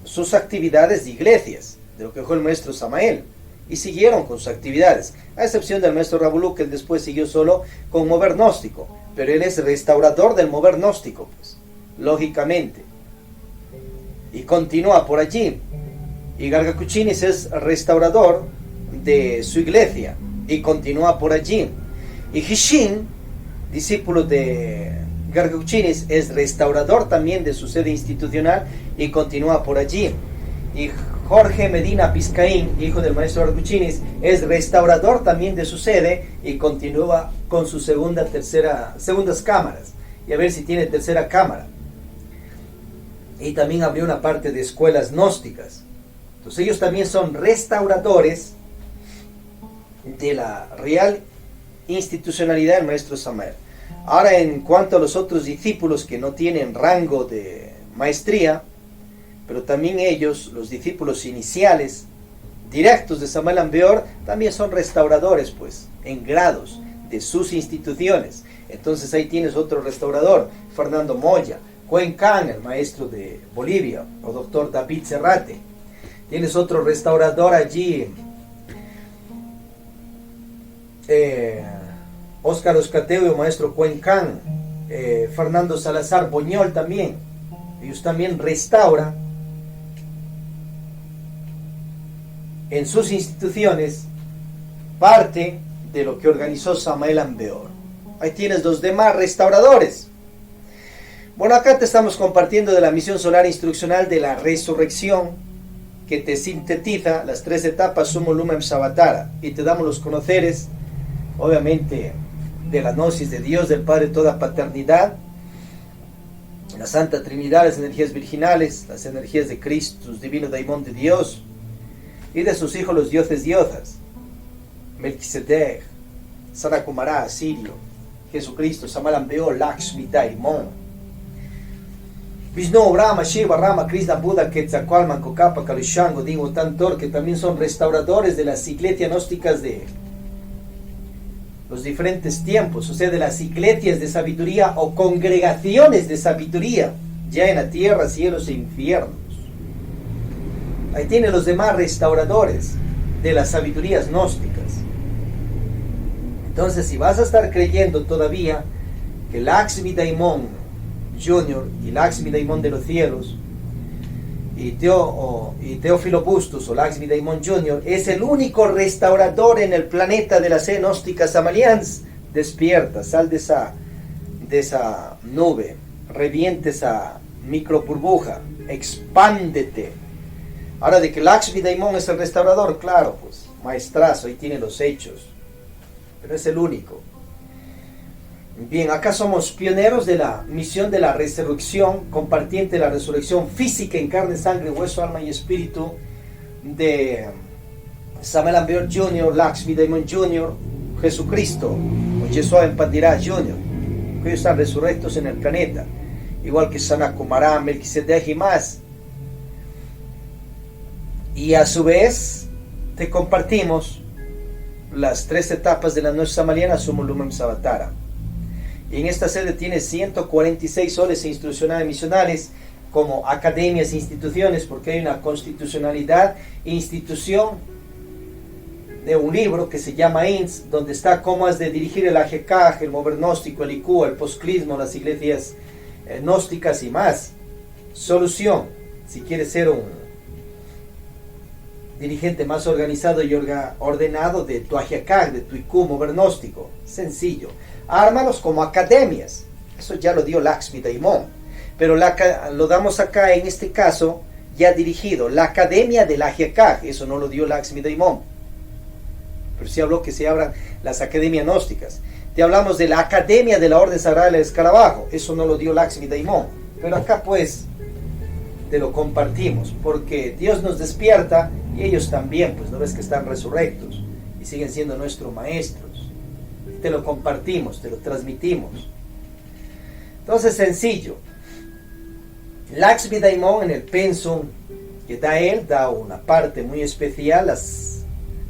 sus actividades de iglesias, de lo que fue el maestro Samael, y siguieron con sus actividades, a excepción del maestro Rabulú, que después siguió solo con mover gnóstico, pero él es restaurador del mover gnóstico, pues, lógicamente, y continúa por allí. Y Garga Kuchinis es restaurador de su iglesia y continúa por allí. Y Hishin, discípulo de Garga Kuchinis, es restaurador también de su sede institucional y continúa por allí. Y Jorge Medina Vizcaín, hijo del maestro Garga Kuchinis, es restaurador también de su sede y continúa con sus segundas cámaras. Y a ver si tiene tercera cámara. Y también abrió una parte de escuelas gnósticas. Entonces ellos también son restauradores de la real institucionalidad del maestro Samael. Ahora, en cuanto a los otros discípulos que no tienen rango de maestría, pero también ellos, los discípulos iniciales directos de Samael Aun Weor, también son restauradores, pues, en grados de sus instituciones. Entonces ahí tienes otro restaurador, Fernando Moya, Cuencán, el maestro de Bolivia, o doctor David Serrate. Tienes otro restaurador allí, Óscar Oscateo y el maestro Cuencán, Fernando Salazar Boñol también. Ellos también restauran en sus instituciones parte de lo que organizó Samael Aun Weor. Ahí tienes los demás restauradores. Bueno, acá te estamos compartiendo de la misión solar instruccional de la resurrección, que te sintetiza las 3 etapas Sumo Lumen Savatara, y te damos los conoceres, obviamente, de la gnosis de Dios, del Padre, toda paternidad, la Santa Trinidad, las energías virginales, las energías de Cristo, divino daimón de Dios, y de sus hijos los dioses diosas, Melquisedec, Sanakumara, Asirio, Jesucristo, Samael Aun Weor, Lakshmi, Daimon, Vishnu, Brahma, Shiva, Rama, Krishna, Buda, Quetzalcóatl, Cocapa, Kalushango, Dingo, Tantor, que también son restauradores de las iglesias gnósticas de los diferentes tiempos, o sea, de las iglesias de sabiduría o congregaciones de sabiduría, ya en la tierra, cielos e infiernos. Ahí tienen los demás restauradores de las sabidurías gnósticas. Entonces, si vas a estar creyendo todavía que Lakshmi Daimon Junior y Lakshmi Daimon de los cielos y Teófilo Bustos o Lakshmi Daimon Junior es el único restaurador en el planeta de la sede gnóstica Samalians, despierta, sal de esa nube, reviente esa micro burbuja, expándete. Ahora, de que Lakshmi Daimon es el restaurador, claro, pues maestrazo, ahí tiene los hechos, pero es el único. Bien, acá somos pioneros de la misión de la resurrección, compartiente de la resurrección física en carne, sangre, hueso, alma y espíritu de Samael Aun Weor Jr., Lakshmi Daimon Jr., Jesucristo, o Yeshua Empandirá Jr., que ellos están resurrectos en el planeta, igual que Sanakumara, Melquisedec y más. Y a su vez te compartimos las 3 etapas de la noche samaliana Sumo Lumen Savatara. Y en esta sede tiene 146 soles instruccionales misionales como academias e instituciones, porque hay una constitucionalidad e institución de un libro que se llama INS, donde está cómo has de dirigir el AGK, el mover gnóstico, el IQ, el posclismo, las iglesias gnósticas y más. Solución, si quieres ser un dirigente más organizado y ordenado de tu AGK, de tu IQ, mover gnóstico, sencillo. Ármalos como academias, eso ya lo dio Lakshmi Daimon, pero lo damos acá en este caso ya dirigido. La academia del Ahiakaj, eso no lo dio Laxmi Daimon, pero sí habló que se abran las academias gnósticas. Te hablamos de la academia de la Orden Sagrada del Escarabajo, eso no lo dio Laxmi Daimon, pero acá pues te lo compartimos, porque Dios nos despierta y ellos también, pues no ves que están resurrectos y siguen siendo nuestros maestros. Te lo compartimos, te lo transmitimos. Entonces, sencillo. Laxmi Daimon en el pensum que da él, da una parte muy especial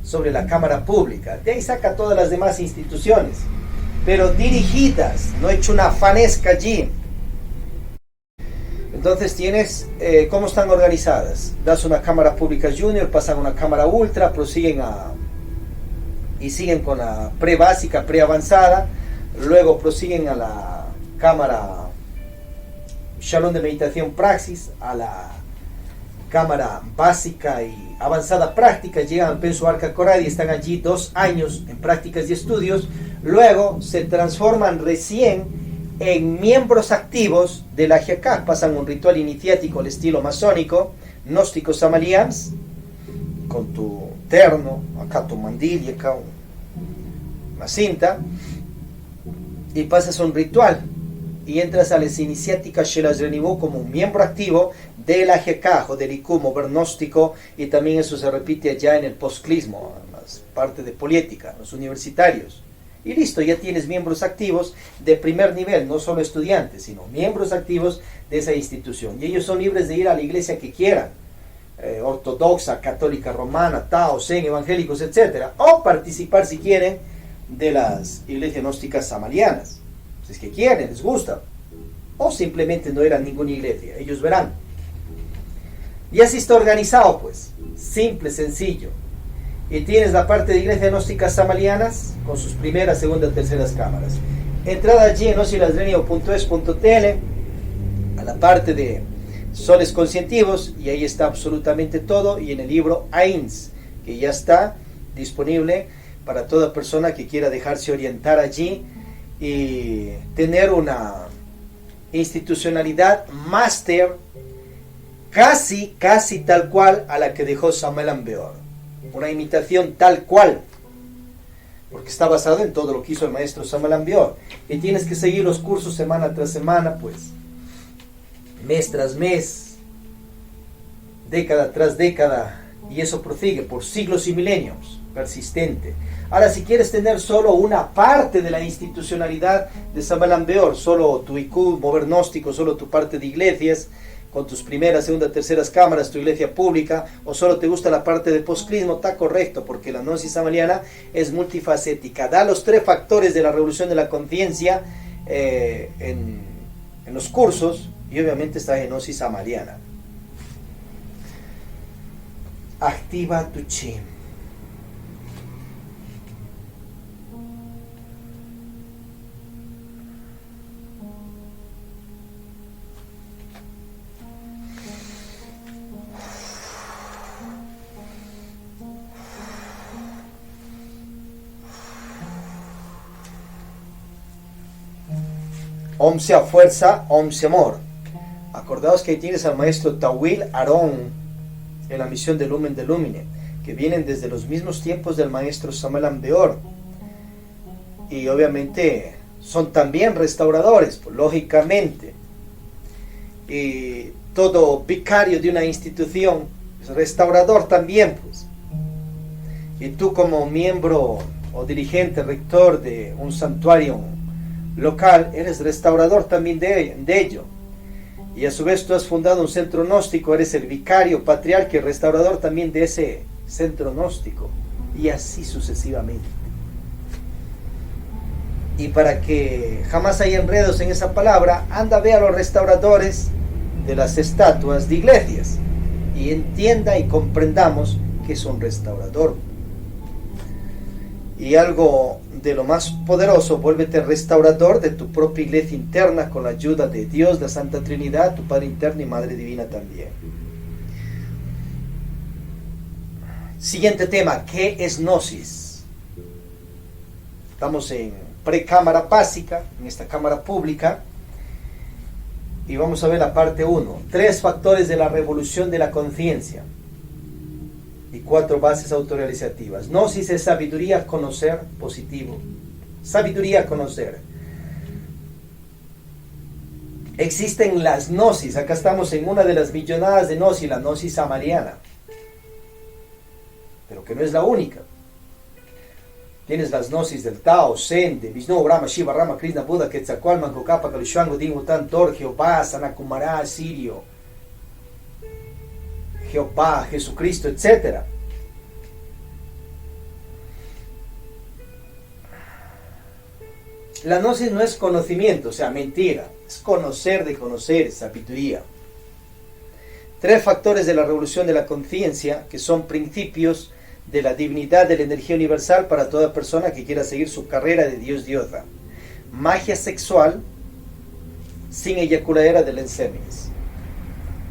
sobre la cámara pública. De ahí saca todas las demás instituciones, pero dirigidas, no he hecho una fanesca allí. Entonces tienes, ¿cómo están organizadas? Das una cámara pública junior, pasan a una cámara ultra, prosiguen y siguen con la pre-básica, pre-avanzada, luego prosiguen a la cámara Shalom de Meditación Praxis, a la cámara básica y avanzada práctica, llegan al Penso Arca Corral y están allí 2 años en prácticas y estudios, luego se transforman recién en miembros activos de la Ahiakaj, pasan un ritual iniciático al estilo masónico, gnóstico samalians, con tu terno, acá tu mandil y acá una cinta, y pasas un ritual y entras a las iniciáticas Shelas Renibú como un miembro activo de la Ahiakaj o del Ikumo gnóstico, y también eso se repite allá en el postclismo, en las partes de poliética, los universitarios. Y listo, ya tienes miembros activos de primer nivel, no solo estudiantes, sino miembros activos de esa institución. Y ellos son libres de ir a la iglesia que quieran, ortodoxa, católica, romana, Tao, Zen, evangélicos, etc. O participar, si quieren, de las iglesias gnósticas samalianas. Si es que quieren, les gusta. O simplemente no eran ninguna iglesia, ellos verán. Y así está organizado, pues. Simple, sencillo. Y tienes la parte de iglesias gnósticas samalianas con sus primeras, segundas, terceras cámaras. Entrada allí en osilasrenio.es.tl a la parte de soles conscientivos, y ahí está absolutamente todo, y en el libro AINS, que ya está disponible para toda persona que quiera dejarse orientar allí y tener una institucionalidad máster casi tal cual a la que dejó Samuel Ambeor. Una imitación tal cual, porque está basado en todo lo que hizo el maestro Samuel Ambeor, y tienes que seguir los cursos semana tras semana, pues mes tras mes, década tras década, y eso prosigue por siglos y milenios, persistente. Ahora, si quieres tener solo una parte de la institucionalidad de Samuel Ambeor, solo tu IQ, mover gnóstico, solo tu parte de iglesias, con tus primeras, segundas, terceras cámaras, tu iglesia pública, o solo te gusta la parte de postclismo, está correcto, porque la gnosis samaliana es multifacética, da los 3 factores de la revolución de la conciencia en los cursos, y obviamente está en gnosis samaliana. Activa tu chi. Om sea fuerza, Om sea amor. Acordaos que ahí tienes al maestro Tawil Aarón en la misión de Lumen de Lumine, que vienen desde los mismos tiempos del maestro Samuel Ambeor, y obviamente son también restauradores, pues, lógicamente. Y todo vicario de una institución es restaurador también, pues. Y tú, como miembro o dirigente, rector de un santuario local, eres restaurador también de ello. Y a su vez tú has fundado un centro gnóstico, eres el vicario, patriarca y restaurador también de ese centro gnóstico, y así sucesivamente. Y para que jamás haya enredos en esa palabra, anda, ve a los restauradores de las estatuas de iglesias y entienda y comprendamos que es un restaurador. Y algo de lo más poderoso, vuélvete restaurador de tu propia iglesia interna con la ayuda de Dios, la Santa Trinidad, tu Padre interno y Madre Divina también. Siguiente tema, ¿qué es gnosis? Estamos en precámara básica, en esta cámara pública, y vamos a ver la parte 1. 3 factores de la revolución de la conciencia y 4 bases autorrealizativas. Gnosis es sabiduría, conocer, positivo. Sabiduría, conocer. Existen las gnosis. Acá estamos en una de las millonadas de gnosis, la gnosis samariana, pero que no es la única. Tienes las gnosis del Tao, Zen, de Vishnu, Brahma, Shiva, Rama, Krishna, Buda, Quetzalcóatl, Manco-Cápac, Kalishwango, Din, Utan, Thor, Jehová, Sanakumara, Sirio, Jehová, Jesucristo, etc. La gnosis no es conocimiento, o sea, mentira. Es conocer de conocer, sabiduría. 3 factores de la revolución de la conciencia, que son principios de la divinidad de la energía universal para toda persona que quiera seguir su carrera de Dios diosa. Magia sexual sin eyaculadera del enseminis.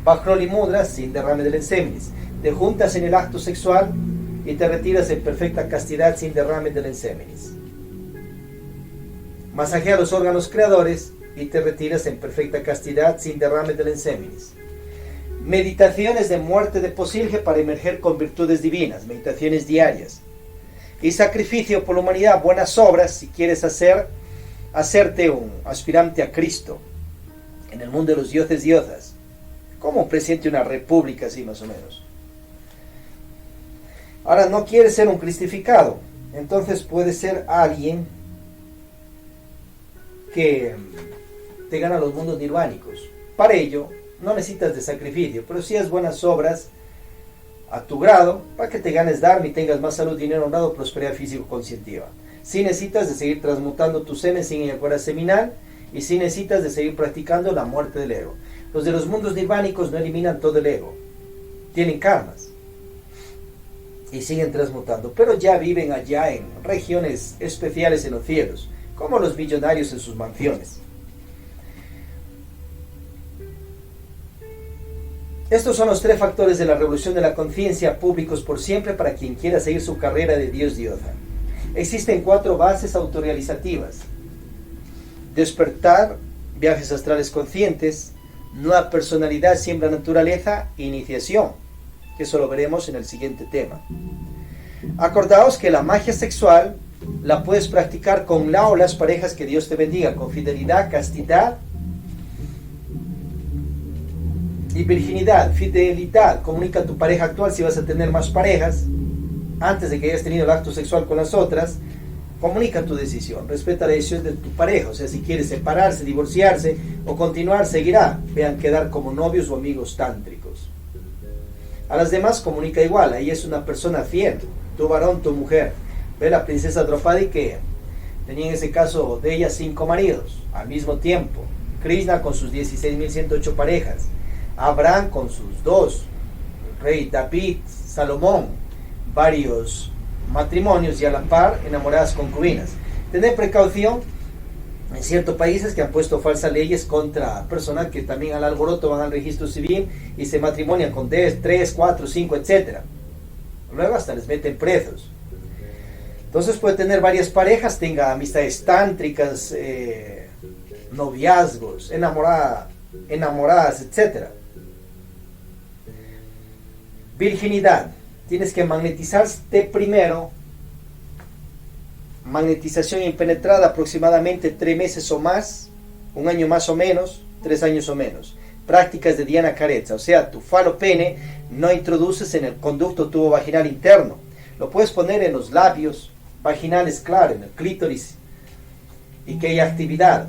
Bajroli mudra sin derrame del enseminis. Te juntas en el acto sexual y te retiras en perfecta castidad sin derrame del enseminis. Masajea los órganos creadores y te retiras en perfecta castidad sin derrame del enseminis. Meditaciones de muerte de posilge para emerger con virtudes divinas, meditaciones diarias. Y sacrificio por la humanidad, buenas obras, si quieres hacerte un aspirante a Cristo en el mundo de los dioses y diosas, como un presidente de una república, así más o menos. Ahora, no quieres ser un cristificado, entonces puedes ser alguien que te gana los mundos nirvánicos. Para ello, no necesitas de sacrificio, pero sí haz buenas obras a tu grado para que te ganes dharma y tengas más salud, dinero, honrado, prosperidad físico-conscientiva. Si necesitas de seguir transmutando tu semen sin eyacular seminal y si necesitas de seguir practicando la muerte del ego. Los de los mundos nirvánicos no eliminan todo el ego, tienen karmas y siguen transmutando, pero ya viven allá en regiones especiales en los cielos, como los millonarios en sus mansiones. Estos son los 3 factores de la revolución de la conciencia públicos por siempre para quien quiera seguir su carrera de Dios diosa. Existen 4 bases autorrealizativas: despertar, viajes astrales conscientes, nueva personalidad, siembra naturaleza, iniciación, que eso lo veremos en el siguiente tema. Acordaos que la magia sexual la puedes practicar con la o las parejas que Dios te bendiga, con fidelidad, castidad y virginidad. Fidelidad, comunica a tu pareja actual si vas a tener más parejas antes de que hayas tenido el acto sexual con las otras. Comunica tu decisión, respeta la decisión de tu pareja, o sea, si quieres separarse, divorciarse o continuar, seguirá. Vean, quedar como novios o amigos tántricos. A las demás comunica igual, ahí es una persona fiel, tu varón, tu mujer. Ve la princesa Draupadi que tenía en ese caso de ella 5 maridos al mismo tiempo. Krishna con sus 16.108 parejas. Abraham con sus 2, el rey David, Salomón, varios matrimonios y a la par enamoradas concubinas. Tener precaución en ciertos países que han puesto falsas leyes contra personas que también al alboroto van al registro civil y se matrimonian con 3, 4, 5, etc. Luego hasta les meten presos. Entonces puede tener varias parejas, tenga amistades tántricas, noviazgos, enamoradas, etc. Virginidad. Tienes que magnetizarte primero. Magnetización impenetrada aproximadamente 3 meses o más, 1 año más o menos, 3 años o menos. Prácticas de Diana Carezza, o sea, tu falopene no introduces en el conducto tubo vaginal interno. Lo puedes poner en los labios vaginales, claro, en el clítoris, y que haya actividad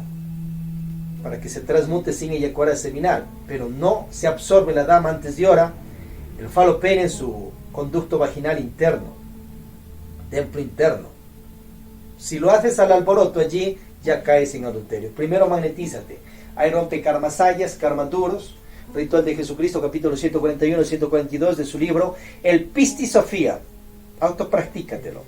para que se transmute sin eyacular seminal, pero no se absorbe la dama antes de hora el falopene en su conducto vaginal interno, templo interno. Si lo haces al alboroto allí, ya caes en adulterio. Primero magnetízate. Ahí rompe karmasayas, karmas duros. Ritual de Jesucristo, capítulo 141, 142 de su libro El Pisti Sofía. Autopractícatelo.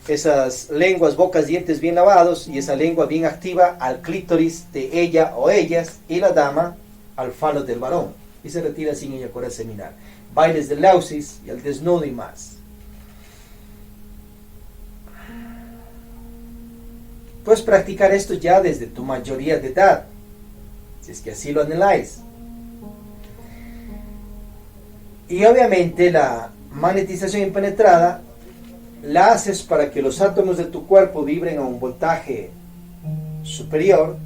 Esas lenguas, bocas, dientes bien lavados y esa lengua bien activa al clítoris de ella o ellas y la dama al falo del varón. Y se retira sin eyacular seminal. Bailes de lausis y al desnudo y más. Puedes practicar esto ya desde tu mayoría de edad. si es que así lo anheláis. Y obviamente la magnetización impenetrada la haces para que los átomos de tu cuerpo vibren a un voltaje superior,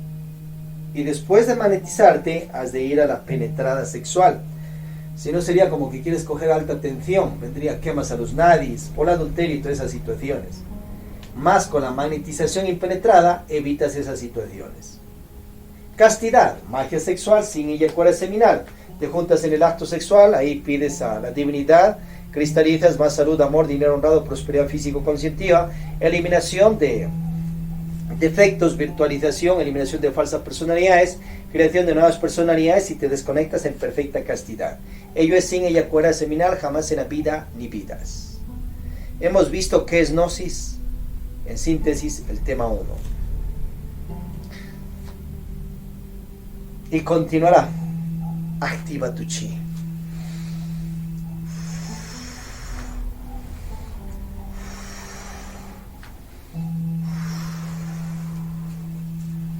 y después de magnetizarte has de ir a la penetrada sexual. Si no, sería como que quieres coger alta tensión, vendría quemas a los nadis, por el adulterio y todas esas situaciones. Más con la magnetización impenetrada evitas esas situaciones. Castidad, magia sexual sin eyaculación seminal. Te juntas en el acto sexual, ahí pides a la divinidad, cristalizas más salud, amor, dinero honrado, prosperidad físico-conscientiva, eliminación de defectos, virtualización, eliminación de falsas personalidades, creación de nuevas personalidades, y te desconectas en perfecta castidad. Ello es sin eyaculación seminal, jamás en la vida ni vidas. Hemos visto qué es gnosis, en síntesis, el tema 1. Y continuará. Activa tu chi.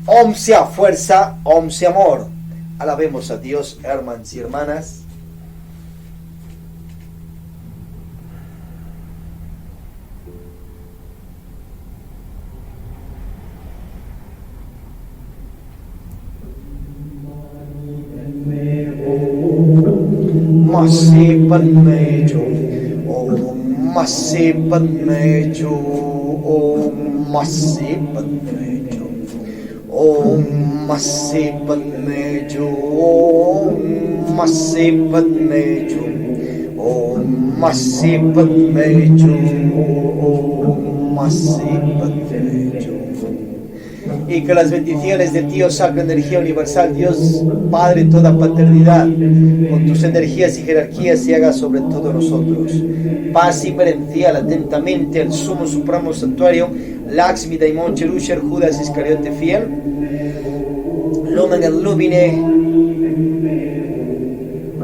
Om sea fuerza, Om sea amor. Alabemos a Dios, hermanos y hermanas. Masi Padme Chu, Om Masi Padme Chu, Om Masi Padme Chu, Om Masi Padme Chu, Om Masi Padme Chu, Om Masi Padme Chu, Om Masi Padme Chu. Y que las bendiciones de Dios, Sacra Energía Universal, Dios Padre, toda paternidad, con tus energías y jerarquías se haga sobre todos nosotros. Paz inverencial atentamente al Sumo Supremo Santuario, Lakshmi Daimon Cherusher, Judas Iscariote fiel, Lumen el Lumine,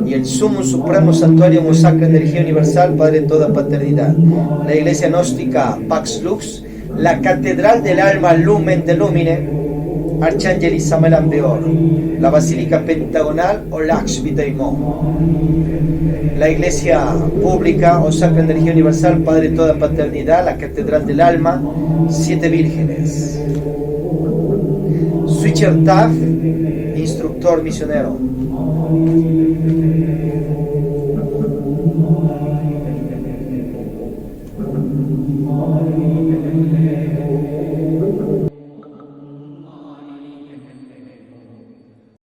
y el Sumo Supremo Santuario, Sacra Energía Universal, Padre de toda paternidad. La Iglesia Gnóstica Pax Lux, la Catedral del Alma Lumen de Lumine, Arcángel Isamael Ambeor, la Basílica Pentagonal o Lakshmi Daimon, la Iglesia Pública o Sacra Energía Universal, Padre de toda paternidad, la Catedral del Alma, 7 vírgenes, Switcher Taff, instructor misionero.